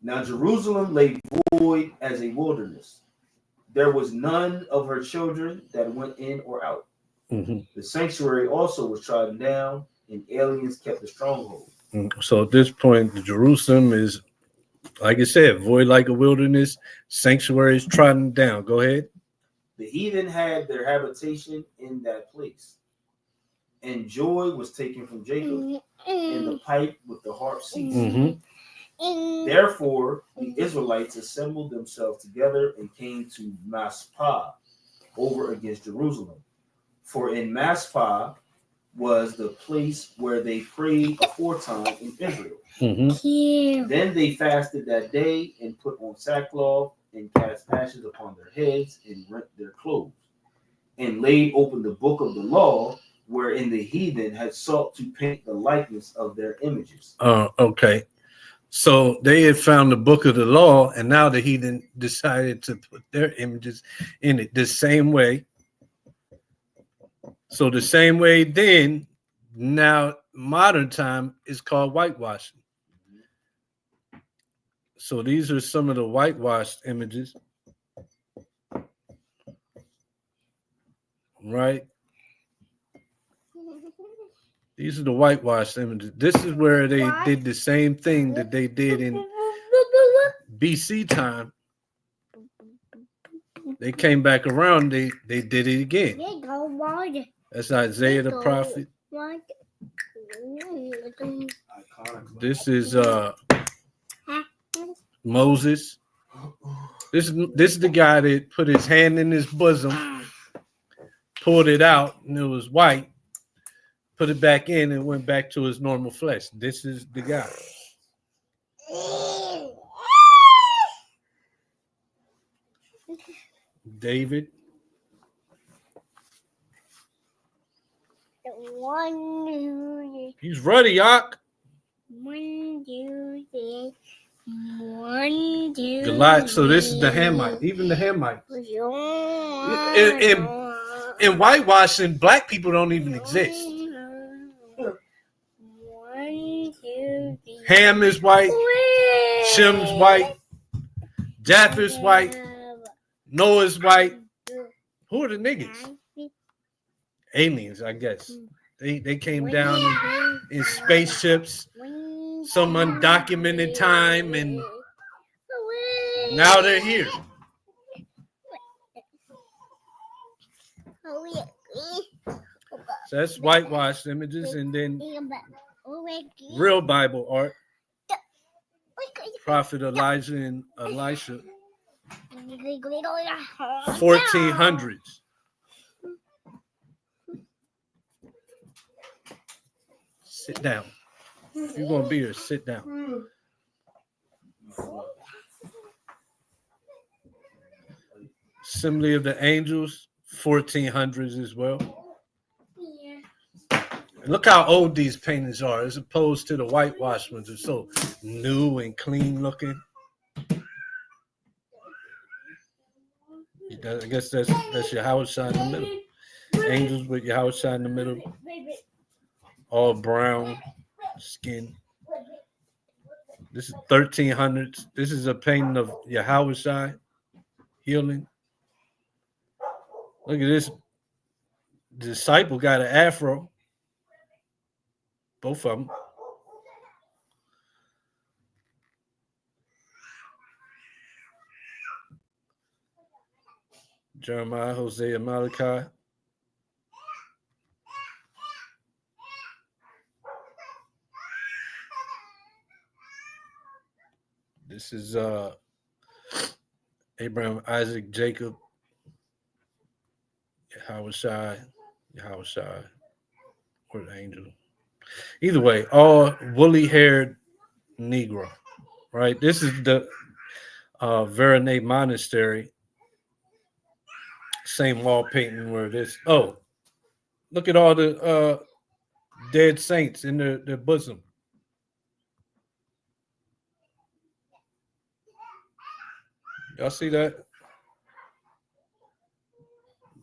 Now Jerusalem lay void as a wilderness. There was none of her children that went in or out. Mm-hmm. The sanctuary also was trodden down, and aliens kept the stronghold. So at this point, Jerusalem is, like I said, void like a wilderness. Sanctuary is trodden down. Go ahead. The heathen had their habitation in that place, and joy was taken from Jacob, and the pipe with the harp ceased. Mm-hmm. Therefore, the Israelites assembled themselves together and came to Maspah, over against Jerusalem. For in Maspah was the place where they prayed aforetime in Israel. Mm-hmm. Then they fasted that day and put on sackcloth and cast ashes upon their heads and rent their clothes, and laid open the book of the law, wherein the heathen had sought to paint the likeness of their images. Okay. So they had found the book of the law, and now the heathen decided to put their images in it the same way. So the same way then, now modern time is called whitewashing. So these are some of the whitewashed images. Right? These are the whitewashed images. This is where they did the same thing that they did in BC time. They came back around, they did it again. That's Isaiah the prophet. This is Moses. This is the guy that put his hand in his bosom, pulled it out, and it was white. Put it back in and went back to his normal flesh. This is the guy. David. The one who He's ready, Yak. one do this. One do Goliath. So this is the Hamite. Even the Hamite. In whitewashing, black people don't even exist. One, two, three. Ham is white. Shem's white. Japheth's white. Noah's white. Who are the niggas? Aliens, I guess. They came down in spaceships, some undocumented time, and now they're here. So that's whitewashed images, and then real Bible art. Prophet Elijah and Elisha, 1400s. Sit down. If you're gonna be here, sit down. Assembly of the Angels, 1400s as well. And look how old these paintings are, as opposed to the whitewashed ones. They're so new and clean looking. I guess that's your house shine in the middle. Angels with your house shine in the middle. All brown skin. This is 1300s. This is a painting of Yahweh Shai healing. Look at this. The disciple got an afro. Both of them. Jeremiah, Hosea, Malachi. This is Abraham, Isaac, Jacob, Yahweh Shai, or the angel. Either way, all woolly-haired Negro, right? This is the Verone Monastery. Same wall painting where this. Oh, look at all the dead saints in their bosom. Y'all see that?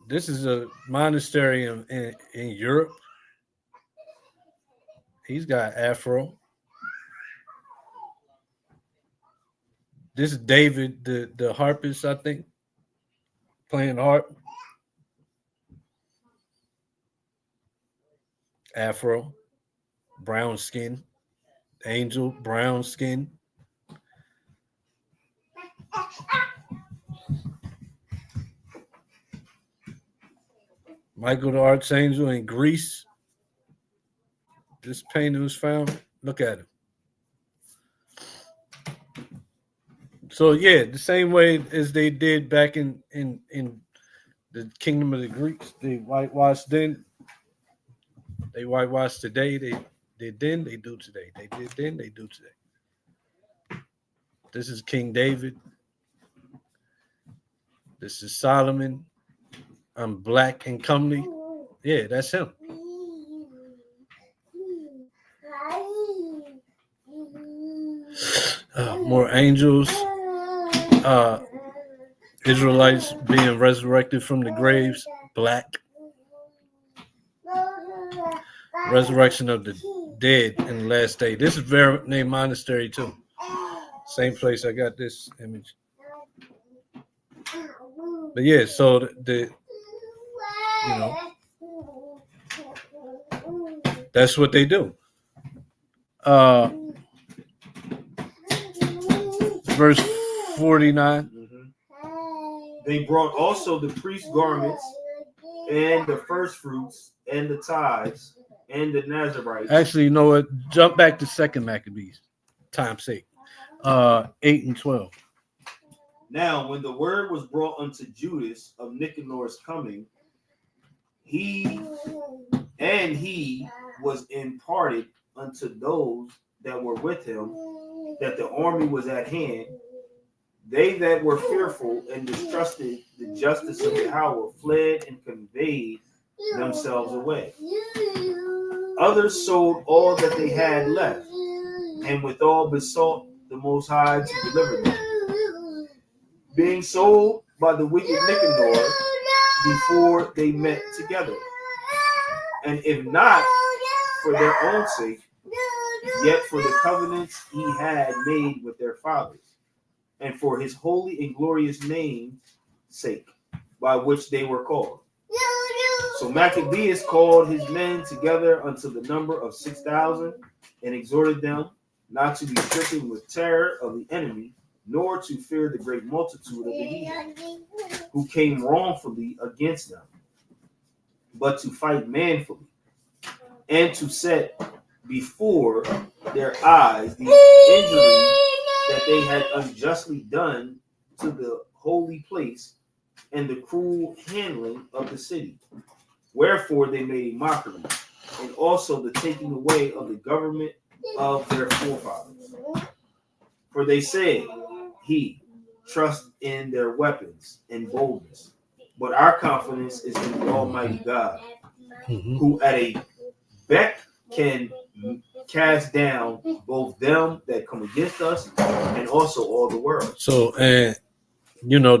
This is a monastery in Europe. He's got afro. This is David, the harpist, I think, playing harp. Afro, brown skin. Angel, brown skin. Michael the Archangel in Greece. This painting was found. Look at him. So yeah, the same way as they did back in the kingdom of the Greeks. They whitewashed then. They whitewashed today. They did then. They do today. They did then. They do today. This is King David. This is Solomon. I'm black and comely. Yeah, that's him. More angels. Israelites being resurrected from the graves. Black. Resurrection of the dead in the last day. This is Verone Monastery too. Same place I got this image. But yeah, so the you know, that's what they do. Verse 49. They brought also the priest's garments and the first fruits and the tithes and the Nazarites. Actually, you know what? Jump back to 2nd Maccabees. Time's sake. 8 and 12. Now, when the word was brought unto Judas of Nicanor's coming, he was imparted unto those that were with him, that the army was at hand. They that were fearful and distrusted the justice of Yahweh fled and conveyed themselves away. Others sold all that they had left, and withal besought the Most High to deliver them, being sold by the wicked Nicanor before they met together. And if not for their own sake, yet for the covenants he had made with their fathers, and for his holy and glorious name's sake, by which they were called. So Maccabees called his men together unto the number of 6,000, and exhorted them not to be stricken with terror of the enemy, nor to fear the great multitude of the heathen, who came wrongfully against them, but to fight manfully, and to set before their eyes the injury that they had unjustly done to the holy place and the cruel handling of the city. Wherefore they made a mockery, and also the taking away of the government of their forefathers. For they said, he trust in their weapons and boldness, but our confidence is in the Almighty God, who at a beck can cast down both them that come against us and also all the world. So, and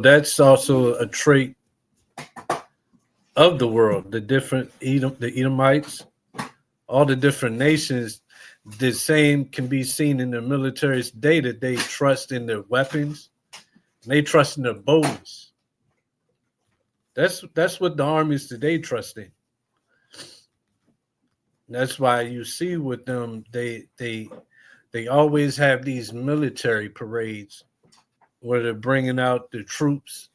that's also a trait of the world. The different the Edomites, all the different nations, the same can be seen in their militaries today, that they trust in their weapons, and they trust in their boldness. That's what the armies today trust in. That's why you see with them, they always have these military parades where they're bringing out the troops.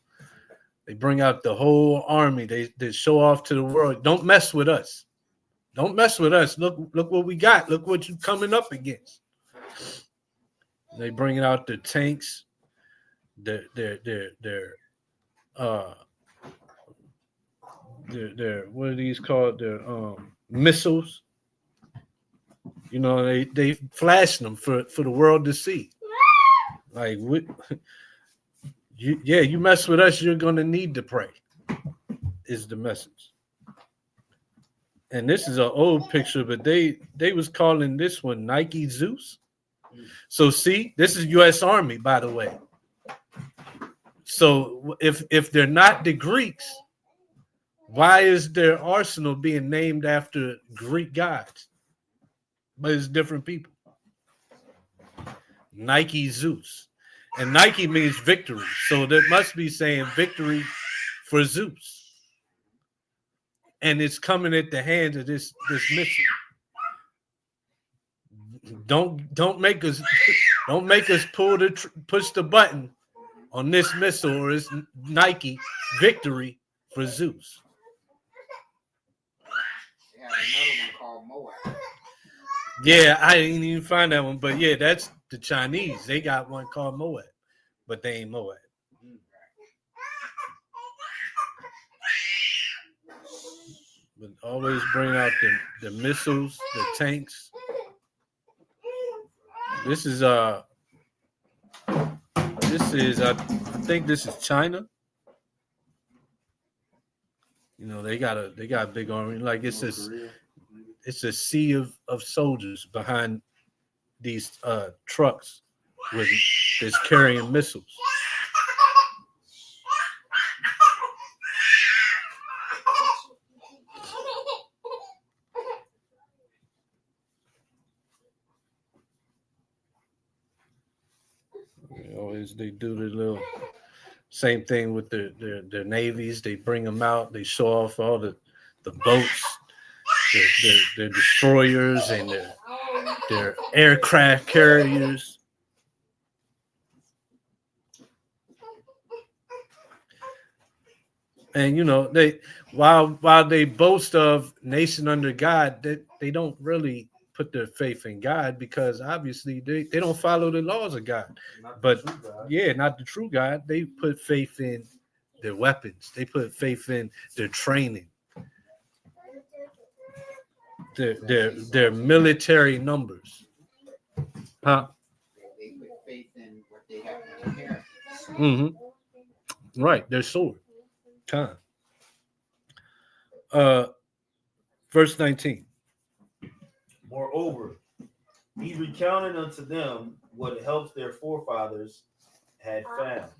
They bring out the whole army. They show off to the world. Don't mess with us. Don't mess with us. Look what we got. Look what you're coming up against. They bringing out the tanks, their what are these called? Their missiles. They flashing them for the world to see. Like, you mess with us, you're gonna need to pray, is the message. And this is an old picture, but they was calling this one Nike Zeus. So see, this is U.S. Army, by the way. So if they're not the Greeks, why is their arsenal being named after Greek gods? But it's different people. Nike Zeus. And Nike means victory. So that must be saying victory for Zeus. And it's coming at the hands of this missile. Don't make us push the button on this missile, or it's Nike victory for Zeus. They have another one called Moab. Yeah, I didn't even find that one, but yeah, that's the Chinese. They got one called Moab, but they ain't Moab. But always bring out the missiles, the tanks. This is I think this is China. They got a big army. Like it's a sea of soldiers behind these trucks with this carrying missiles. They do the little same thing with their navies. They bring them out. They show off all the boats, their destroyers, and their aircraft carriers. And they while they boast of nation under God, they don't really put their faith in God, because obviously they don't follow the laws of God. Not the true God. They put faith in their weapons. They put faith in their training, their military numbers. Huh? They put faith in what they have to inherit, Mm-hmm. Right, their sword. Time. Verse 19. Moreover, he recounted unto them what helps their forefathers had found,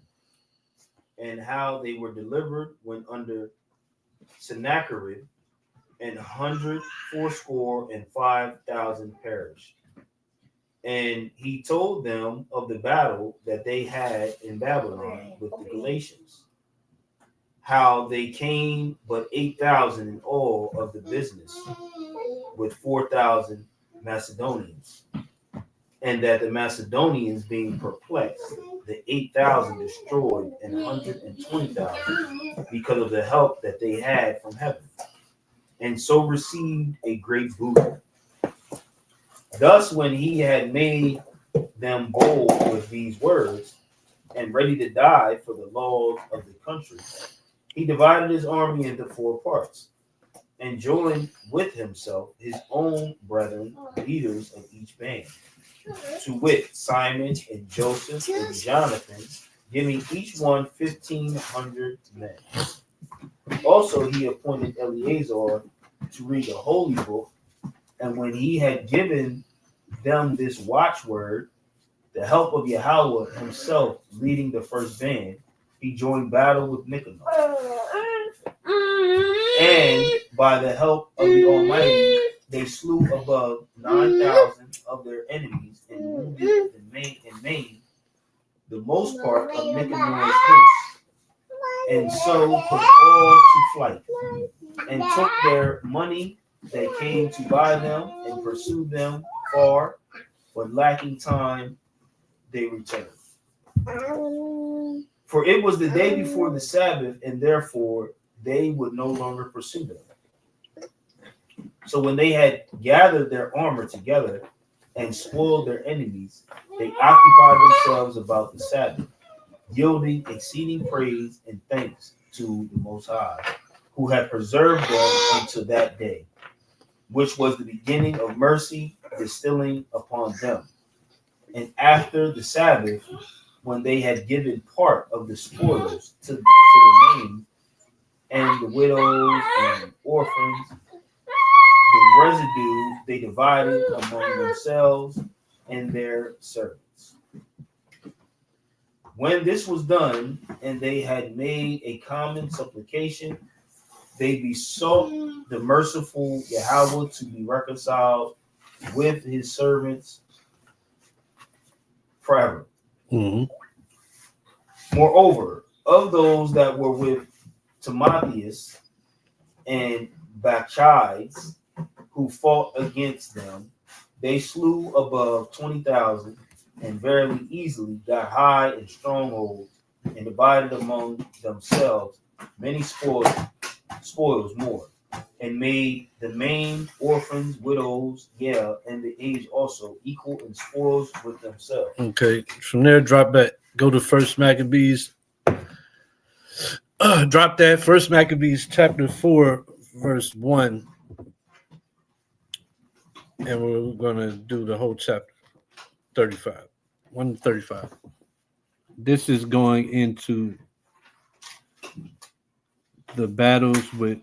and how they were delivered when under Sennacherib, and 185,000 perished. And he told them of the battle that they had in Babylon with the Galatians, how they came but 8,000 in all of the business, with 4,000 Macedonians, and that the Macedonians being perplexed, the 8,000 destroyed, and 120,000 because of the help that they had from heaven, and so received a great booty. Thus, when he had made them bold with these words, and ready to die for the laws of the country, he divided his army into 4 parts, and joined with himself his own brethren, leaders of each band, to wit, Simon and Joseph and Jonathan, giving each one 1,500 men. Also he appointed Eleazar to read the holy book, and when he had given them this watchword, the help of Yahweh himself leading the first band, he joined battle with Nicanor. And by the help of the Almighty, they slew above 9,000 of their enemies, and wounded and maimed the most part of Nicanor's host, and so put all to flight, and took their money that came to buy them, and pursued them far, but lacking time, they returned. For it was the day before the Sabbath, and therefore they would no longer pursue them. So when they had gathered their armor together and spoiled their enemies, they occupied themselves about the Sabbath, yielding exceeding praise and thanks to the Most High, who had preserved them unto that day, which was the beginning of mercy distilling upon them. And after the Sabbath, when they had given part of the spoils to the maimed and the widows and orphans, the residue they divided among themselves and their servants. When this was done, and they had made a common supplication, they besought the merciful Yahweh to be reconciled with his servants forever. Mm-hmm. Moreover, of those that were with Timotheus and Bacchides, who fought against them, they slew above 20,000, and very easily got high in strongholds, and divided among themselves many spoils more, and made the maimed, orphans, widows, and the aged also equal in spoils with themselves. Okay, from there, drop back. Go to First Maccabees. Drop that. First Maccabees chapter 4, verse 1. And we're going to do the whole chapter, 35. 1 to 35. This is going into the battles with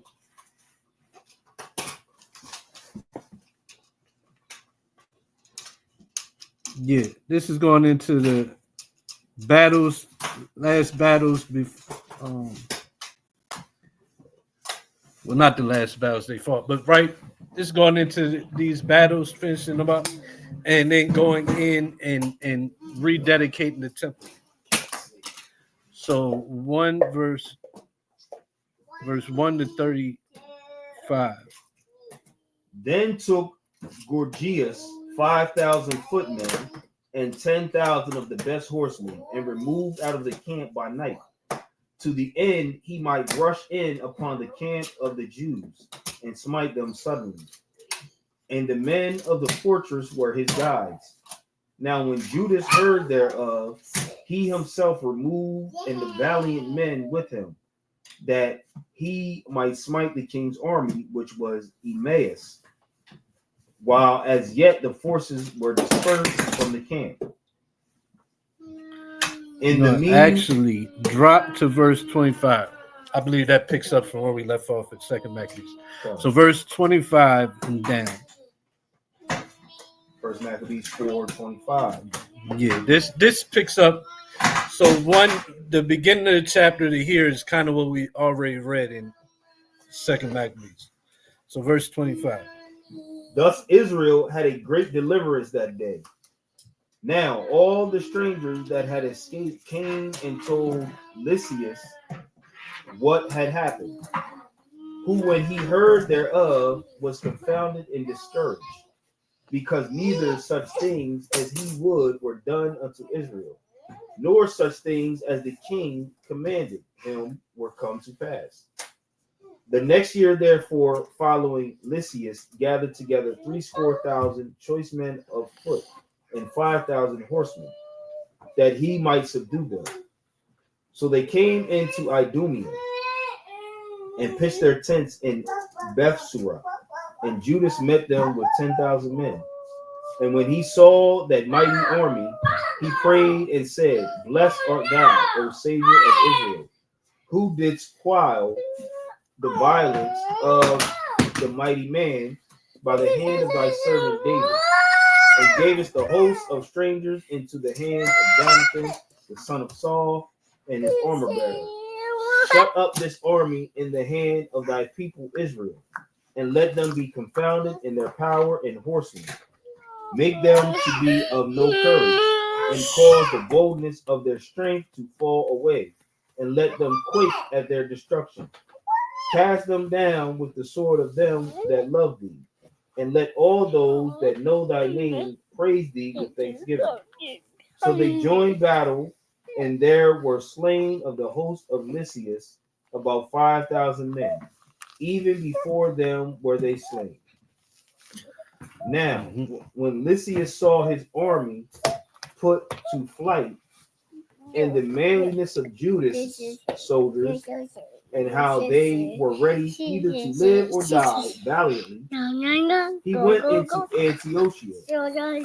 this is going into the battles, last battles before, well, not the last battles they fought, but right, it's going into these battles, finishing them up, and then going in and rededicating the temple. So 1 verse 1 to 35. Then took Gorgias 5,000 footmen and 10,000 of the best horsemen, and removed out of the camp by night, to the end he might rush in upon the camp of the Jews and smite them suddenly. And the men of the fortress were his guides. Now when Judas heard thereof, he himself removed, and the valiant men with him, that he might smite the king's army, which was Emmaus, while as yet the forces were dispersed from the camp. In the mean, actually, drop to verse 25. I believe that picks up from where we left off at Second Maccabees. So verse 25 and down. First Maccabees 4:25. Yeah, this picks up. So the beginning of the chapter to here is kind of what we already read in Second Maccabees. So verse 25. Thus Israel had a great deliverance that day. Now all the strangers that had escaped came and told Lysias what had happened, who when he heard thereof was confounded and discouraged, because neither such things as he would were done unto Israel, nor such things as the king commanded him were come to pass. The next year, therefore, following Lysias, gathered together 70,000 choice men of foot and 5,000 horsemen, that he might subdue them. So they came into Idumea and pitched their tents in Bethsura, and Judas met them with 10,000 men. And when he saw that mighty army, he prayed and said, Blessed art thou, O Savior of Israel, who didst quell the violence of the mighty man by the hand of thy servant David, and gavest the host of strangers into the hand of Jonathan, the son of Saul, and his armor bearer. Shut up this army in the hand of thy people Israel, and let them be confounded in their power and horsemen. Make them to be of no courage, and cause the boldness of their strength to fall away, and let them quake at their destruction. Cast them down with the sword of them that love thee, and let all those that know thy name praise thee with thanksgiving. So they joined battle, and there were slain of the host of Lysias about 5,000 men. Even before them were they slain. Now, when Lysias saw his army put to flight, and the manliness of Judas' soldiers, and how they were ready either to live or die valiantly, he went into Antiochia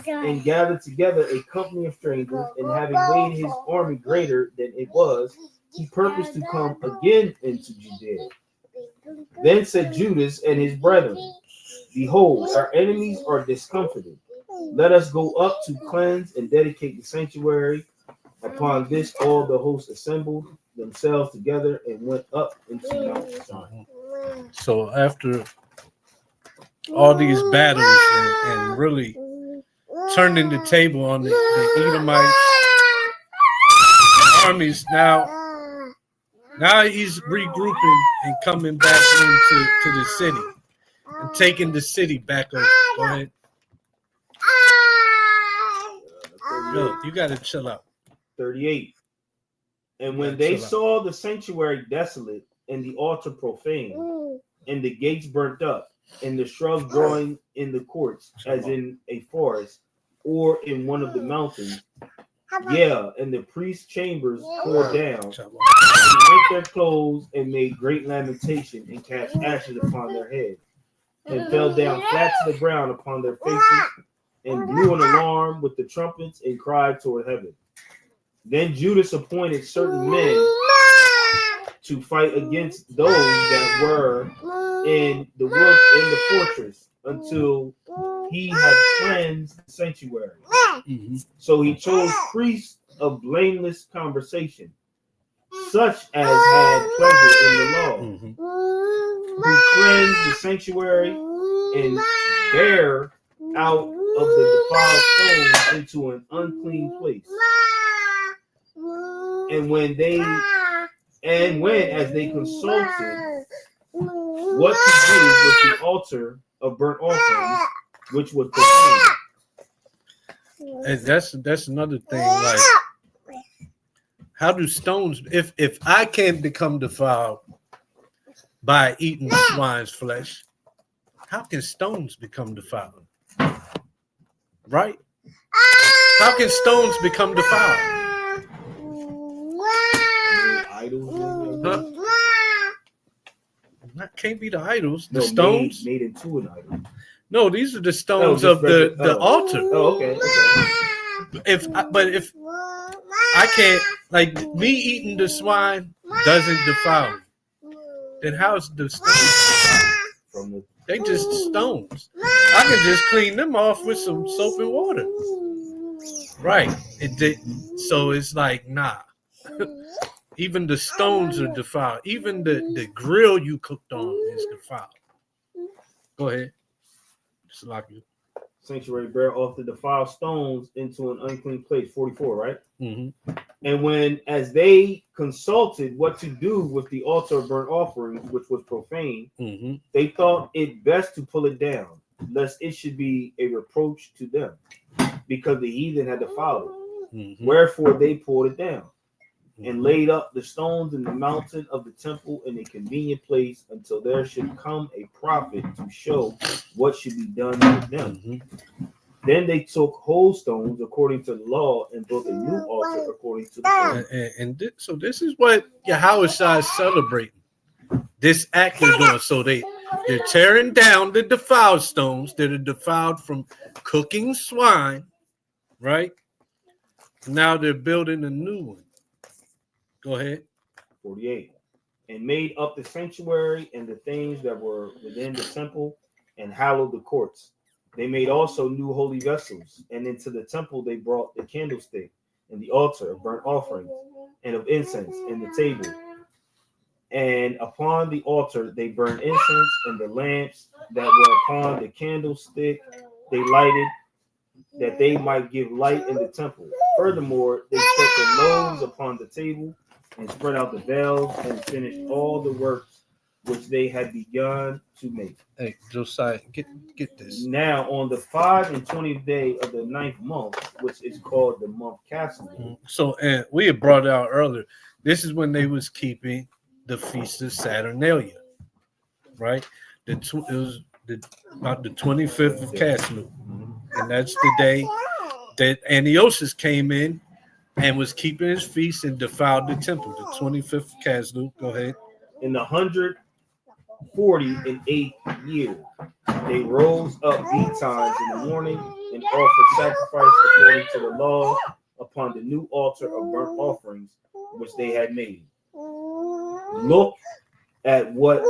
and gathered together a company of strangers, and having made his army greater than it was, he purposed to come again into Judea. Then said Judas and his brethren, Behold, our enemies are discomfited. Let us go up to cleanse and dedicate the sanctuary. Upon this, all the hosts assembled themselves together and went up into Mount Zion. So after all these battles and really turning the table on the Edomite armies, now he's regrouping and coming back into the city and taking the city back over. Go ahead. No, you got to chill out. 38. And when they saw the sanctuary desolate, and the altar profaned, and the gates burnt up, and the shrubs growing in the courts, as in a forest, or in one of the mountains, and the priest's chambers tore down, they rent their clothes, and made great lamentation, and cast ashes upon their heads, and fell down flat to the ground upon their faces, and blew an alarm with the trumpets, and cried toward heaven. Then Judas appointed certain men to fight against those that were in the wood in the fortress until he had cleansed the sanctuary. So he chose priests of blameless conversation, such as had pleasure in the law, who cleansed the sanctuary and bare out of the defiled stones into an unclean place. And when as they consulted what to do with the altar of burnt offerings, which was profaned. And that's another thing. Like, how do stones? If I can't become defiled by eating swine's flesh, how can stones become defiled? Right? How can stones become defiled? Huh? That can't be the idols. The stones made into an idol. No, these are the stones of the altar. Oh, okay. I can't, like, me eating the swine doesn't defile me. Then how's the stones? From the They just stones. I can just clean them off with some soap and water. Right. It did. So it's like, nah. Even the stones are defiled. Even the grill you cooked on is defiled. Go ahead. Just like you. sanctuary bear off the defiled stones into an unclean place. 44, right? Mm-hmm. And when, as they consulted what to do with the altar of burnt offerings, which was profane, Mm-hmm. they thought it best to pull it down, lest it should be a reproach to them, because the heathen had defiled it. Mm-hmm. Wherefore they pulled it down and laid up the stones in the mountain of the temple in a convenient place until there should come a prophet to show what should be done with them. Mm-hmm. Then they took whole stones according to the law and built a new altar according to the law. So this is what Yahushua is celebrating. This act is going. So they're tearing down the defiled stones that are defiled from cooking swine, right? Now they're building a new one. Go ahead. 48. And made up the sanctuary and the things that were within the temple and hallowed the courts. They made also new holy vessels, and into the temple they brought the candlestick and the altar of burnt offerings and of incense and the table. And upon the altar they burned incense, and the lamps that were upon the candlestick they lighted, that they might give light in the temple. Furthermore, they set the loaves upon the table and spread out the veils and finished all the works which they had begun to make. Hey, Josiah, get this. Now, on the 5 and 20th day of the 9th month, which is called the month Castle. So, and we had brought it out earlier. This is when they was keeping the feast of Saturnalia, right? It was about the 25th of Castle, and that's the day that Antiochus came in and was keeping his feast and defiled the temple. The 25th of Castle. Go ahead. In the 148th year, they rose up betimes in the morning and offered sacrifice according to the law upon the new altar of burnt offerings which they had made. Look at what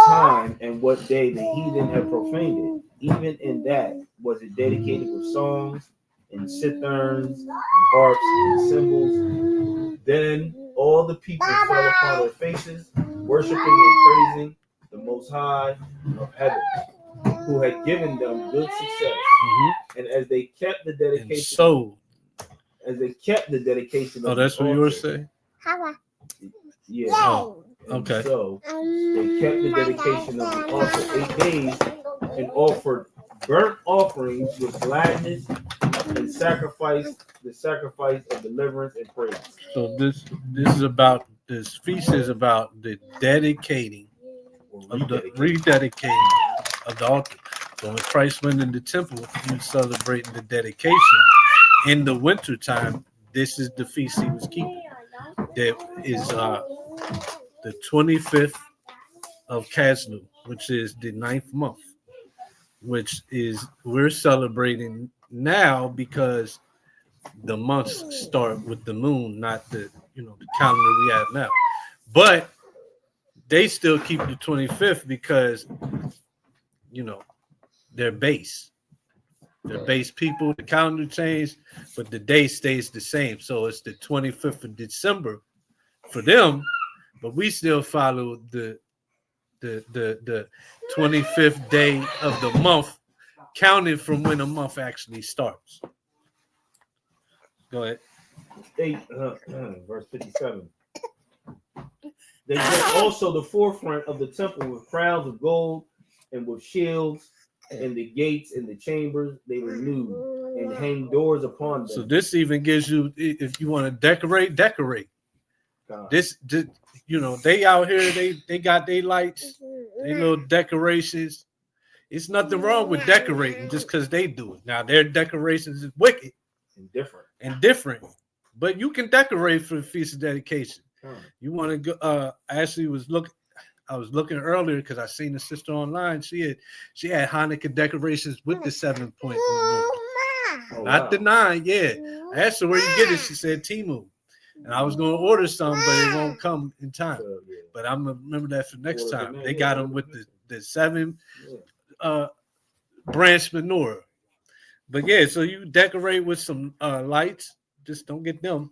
time and what day the heathen had profaned it. Even in that was it dedicated with songs and citherns and harps and cymbals. Then all the people fell upon their faces, worshiping and praising the Most High of heaven, who had given them good success. Mm-hmm. And as they kept the dedication, Oh, that's what you were saying? Yeah. Oh, okay. So they kept the dedication of the altar 8 days and offered burnt offerings with gladness and sacrificed the sacrifice of deliverance and praise. So this feast is about the dedicating of the rededicating of the altar. So when Christ went in the temple, he was celebrating the dedication. In the wintertime, this is the feast he was keeping. That is the 25th of Caslu, which is the 9th month, which is we're celebrating now because the months start with the moon, not the calendar we have now. But they still keep the 25th because they're base. They're base people. The calendar changed, but the day stays the same. So it's the 25th of December for them, but we still follow the 25th day of the month, counted from when the month actually starts. Go ahead. 8, verse 57. They did also the forefront of the temple with crowns of gold and with shields, and the gates and the chambers they renewed and hang doors upon them. So this even gives you, if you want to decorate. God. This they out here, they got their lights, their little decorations. It's nothing wrong with decorating just because they do it. Now their decorations is wicked and different, but you can decorate for the Feast of Dedication. You want to go? I was looking earlier because I seen the sister online. She had Hanukkah decorations with the 7-point moon. Not the 9. Yeah, I asked her where you get it. She said Temu. And I was going to order some, but it won't come in time. So, yeah. But I'm going to remember that for next Order time. for They next- got yeah, them with order the 7 Yeah. branch menorah. But yeah, so you decorate with some lights. Just don't get them.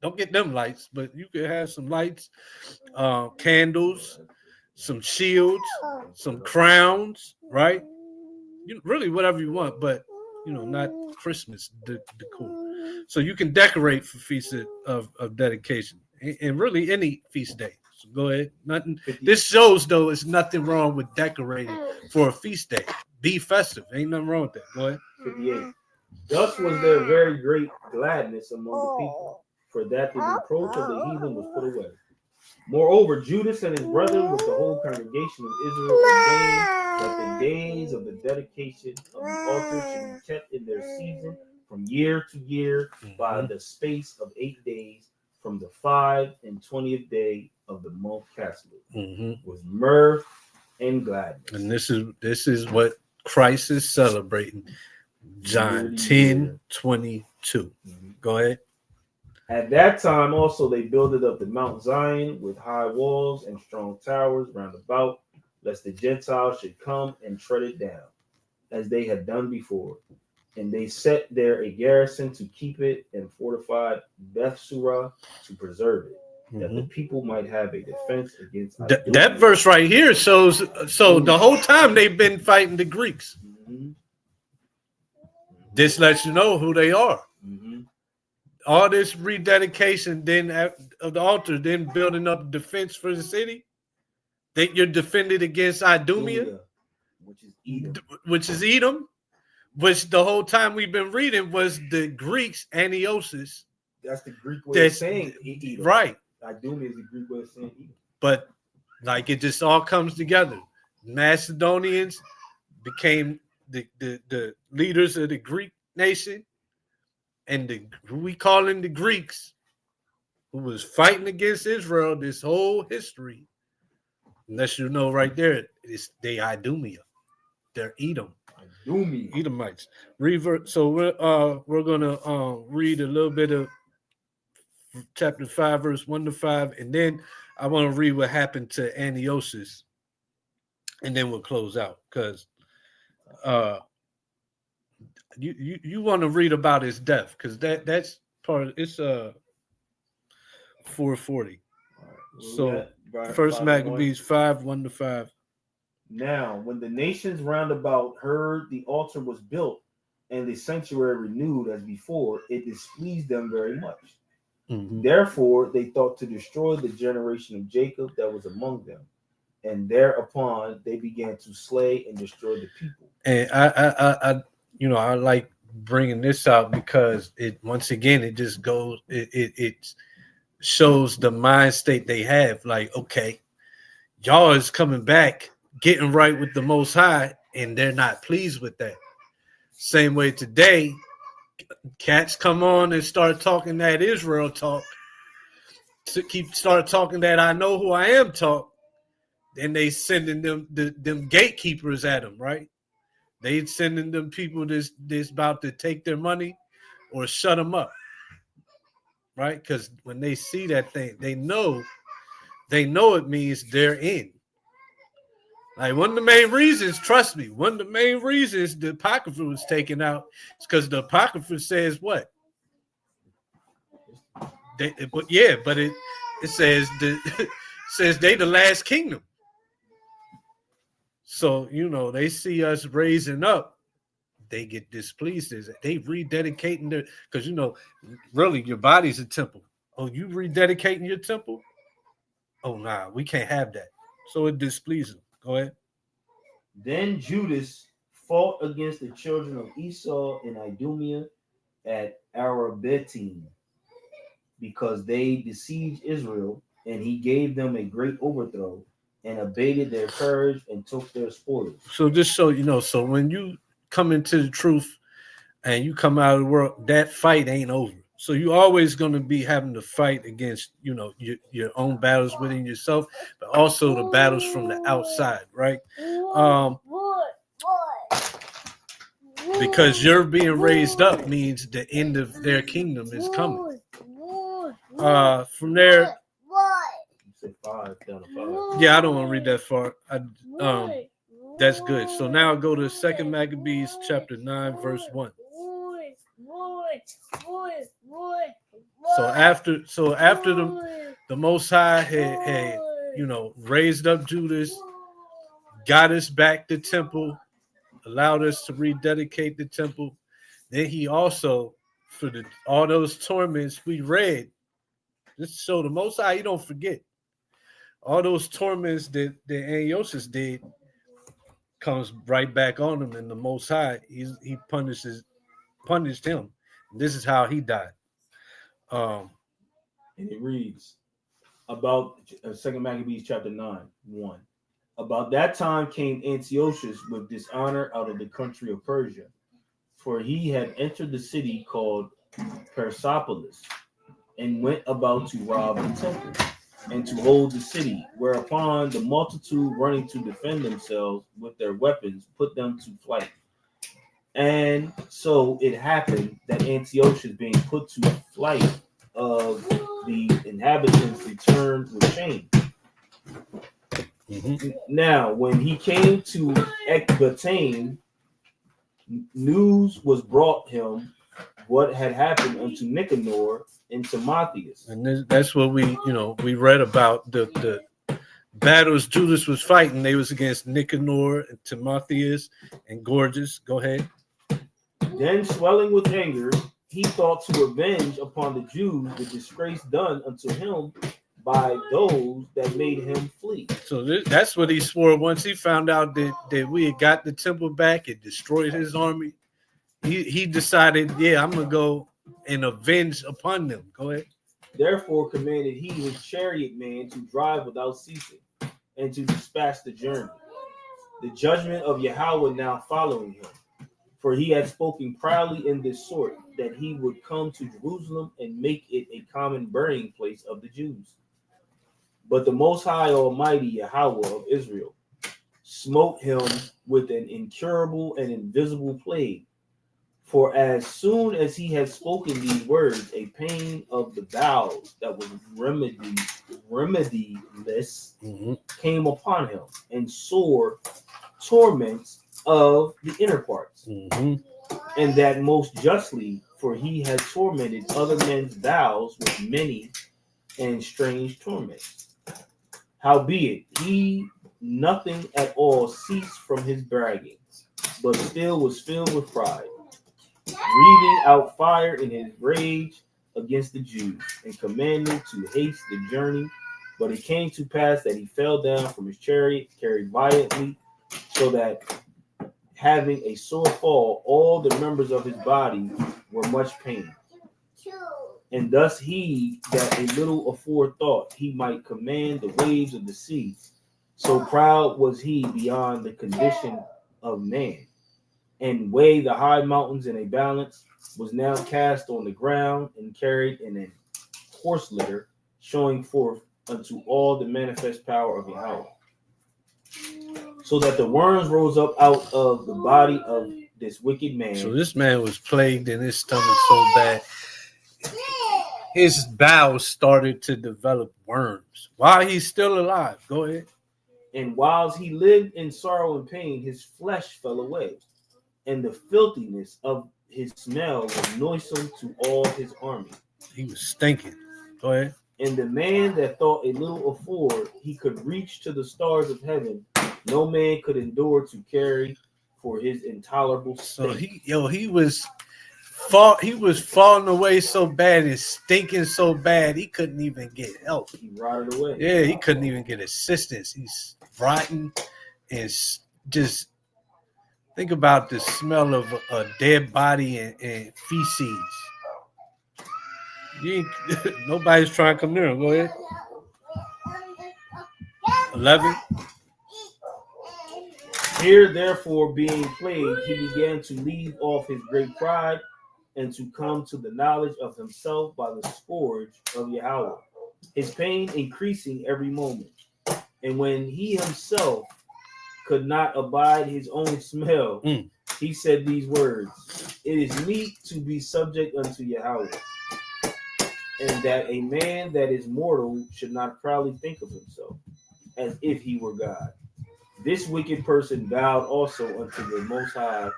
Don't get them lights, but you can have some lights, candles, some shields, some crowns, right? You really whatever you want, but not Christmas decor. So you can decorate for feast of dedication, and really any feast day. So go ahead. Nothing. This shows though, it's nothing wrong with decorating for a feast day. Be festive. Ain't nothing wrong with that. Go ahead. 58. Thus was there very great gladness among the people, for that the reproach of the heathen was put away. Moreover, Judas and his brethren with the whole congregation of Israel ordained that the days of the dedication of the altar should be kept in their season from year to year by the space of 8 days, from the 25th day of the month Caslu, with mirth and gladness. And this is what Christ is celebrating. John 10:22. Go ahead. At that time also they builded up the Mount Zion with high walls and strong towers round about, lest the Gentiles should come and tread it down, as they had done before. And they set there a garrison to keep it, and fortified Bethsura to preserve it, that the people might have a defense against that verse right here shows. So the whole time they've been fighting the Greeks. This lets you know who they are. All this rededication, then of the altar, then building up defense for the city. That you're defended against Idumea, which is Edom, which the whole time we've been reading was the Greeks, Antiochus. That's the Greek way of saying Edom. Right. Idumea is the Greek way of saying Edom. But like it just all comes together. Macedonians became the leaders of the Greek nation. And who we calling the Greeks, who was fighting against Israel this whole history, unless you know right there, they Idumea. They're Edom. Edomites. Revert. So we're gonna read a little bit of chapter 5, verse 1-5, and then I want to read what happened to Antiochus, and then we'll close out because you want to read about his death because that's part of it's 440. So first Maccabees 5, 1-5. Now, when the nations round about heard the altar was built and the sanctuary renewed as before, it displeased them very much. Therefore, they thought to destroy the generation of Jacob that was among them, and thereupon they began to slay and destroy the people. And I like bringing this out because it once again it just goes it shows the mind state they have. Like, okay, y'all is coming back, getting right with the Most High, and they're not pleased with that. Same way today, cats come on and start talking that Israel talk, start talking that I know who I am talk. Then they sending them gatekeepers at them, right? They sending them people this about to take their money or shut them up, right? Because when they see that thing, they know it means they're in. Like one of the main reasons, trust me, one of the main reasons the Apocrypha was taken out is because the Apocrypha says what? But it says says they the last kingdom. So, they see us raising up, they get displeased. They rededicating their, because, really your body's a temple. Oh, you rededicating your temple? Oh, nah, we can't have that. So it displeases them. Go ahead. Then Judas fought against the children of Esau in Idumea at Arabetim, because they besieged Israel, and he gave them a great overthrow, and abated their courage and took their spoils. So just so you know, so when you come into the truth and you come out of the world, that fight ain't over. So you always going to be having to fight against, your own battles within yourself, but also the battles from the outside, right? Because you're being raised up means the end of their kingdom is coming. From there, You said 5 down to 5. yeah, I don't want to read that far. That's good. So now I'll go to 2 Maccabees chapter 9, verse 1. So after the Most High had raised up Judas, got us back the temple, allowed us to rededicate the temple. Then he also, for all those torments we read, just so the Most High, you don't forget. All those torments that Antiochus did comes right back on him, and the Most High, he punished him. And this is how he died. And it reads about 2 Maccabees chapter 9, 1. About that time came Antiochus with dishonor out of the country of Persia, for he had entered the city called Persepolis, and went about to rob the temple, and to hold the city, whereupon the multitude running to defend themselves with their weapons put them to flight. And so it happened that Antiochus being put to flight of the inhabitants returned with shame. Mm-hmm. Now, when he came to Ecbatane, news was brought him what had happened unto Nicanor and Timotheus. And that's what we read about the battles Judas was fighting. They was against Nicanor and Timotheus and Gorgias. Go ahead. Then, swelling with anger, he thought to avenge upon the Jews the disgrace done unto him by those that made him flee. So that's what he swore once he found out that we had got the temple back and destroyed his army. He decided, I'm going to go and avenge upon them. Go ahead. Therefore commanded he his chariot man to drive without ceasing, and to dispatch the journey. The judgment of Yahweh now following him. For he had spoken proudly in this sort, that he would come to Jerusalem and make it a common burying place of the Jews. But the Most High Almighty Yahweh of Israel smote him with an incurable and invisible plague. For as soon as he had spoken these words, a pain of the bowels that was remediless came upon him, and sore torments of the inner parts. And that most justly, for he had tormented other men's bowels with many and strange torments. Howbeit, he nothing at all ceased from his bragging, but still was filled with pride, breathing out fire in his rage against the Jews, and commanding to haste the journey. But it came to pass that he fell down from his chariot, carried violently, so that having a sore fall, all the members of his body were much pained. And thus he that a little afore thought he might command the waves of the sea, so proud was he beyond the condition of man, and weigh the high mountains in a balance, was now cast on the ground and carried in a horse litter, showing forth unto all the manifest power of Yahweh. So that the worms rose up out of the body of this wicked man. So this man was plagued in his stomach so bad, his bowels started to develop worms while he's still alive. Go ahead. And whilst he lived in sorrow and pain, his flesh fell away, and the filthiness of his smell was noisome to all his army. He was stinking. Go ahead. And the man that thought a little afore he could reach to the stars of heaven, no man could endure to carry for his intolerable So stink. he was falling away so bad and stinking so bad he couldn't even get help. He rotted away. Yeah, he couldn't even get assistance. He's rotten and just think about the smell of a dead body and feces. Nobody's trying to come near him. Go ahead. 11. Here, therefore, being plagued, he began to leave off his great pride and to come to the knowledge of himself by the scourge of Yahweh, his pain increasing every moment. And when he himself could not abide his own smell, he said these words, "It is meet to be subject unto Yahweh." and that a man that is mortal should not proudly think of himself as if he were God. This wicked person vowed also unto the Most High,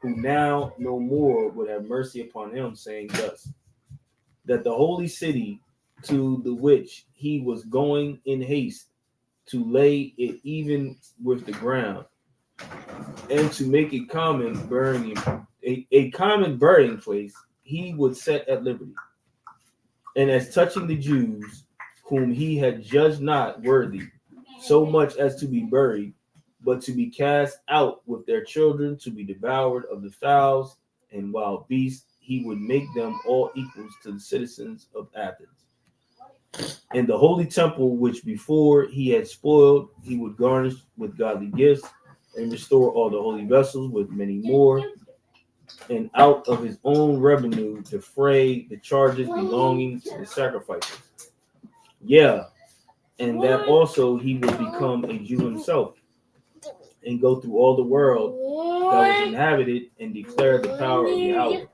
who now no more would have mercy upon him, saying thus, that the holy city to the which he was going in haste to lay it even with the ground, and to make it common burying a common burying place, he would set at liberty. And as touching the Jews, whom he had judged not worthy, so much as to be buried, but to be cast out with their children, to be devoured of the fowls and wild beasts, he would make them all equals to the citizens of Athens. And the holy temple, which before he had spoiled, he would garnish with godly gifts, and restore all the holy vessels with many more, and out of his own revenue defray the charges belonging to the sacrifices. Yeah, and that also he would become a Jew himself, and go through all the world that was inhabited, and declare the power of Yahweh.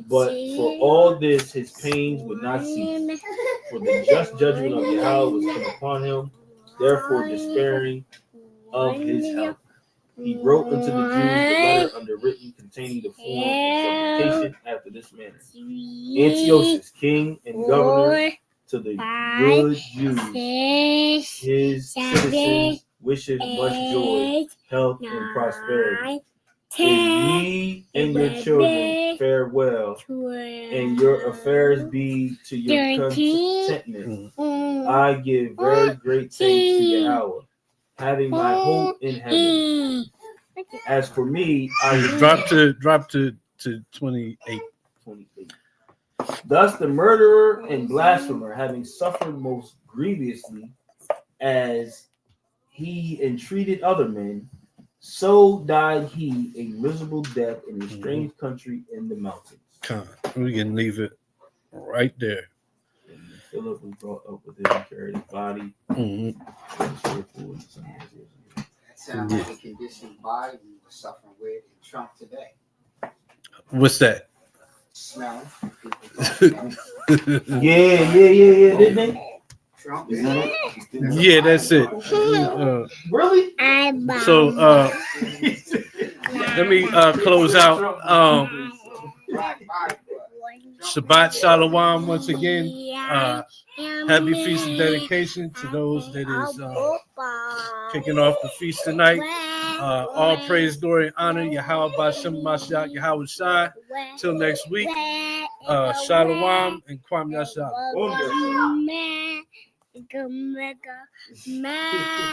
But for all this his pains would not cease, for the just judgment of Yahweh was come upon him, therefore despairing of his help. He wrote unto the Jews the letter underwritten, containing the form of supplication after this manner. Antiochus, king and governor, to the good Jews, his citizens, wishes much joy, health, and prosperity. If ye and your children fare well, and your affairs be to your contentment, I give very great thanks to Yahweh, having my hope in heaven. As for me, I drop to 28. 28. Thus the murderer and blasphemer, having suffered most grievously, as he entreated other men, so died he a miserable death in a strange country in the mountains. We can leave it right there. And Philip was brought up with him and carried his body. That sounds like a condition body we were suffering with in Trump today. What's that? Smelling. Yeah. Didn't they? Trump. Yeah, that's it. Really? So let me close out. Shabbat Shalom once again. Happy Feast of Dedication to those that is kicking off the feast tonight. All praise, glory, and honor. Yahweh Bashem Mashiach Yahweh Shai. Till next week. Shalom and Kwam Yasha.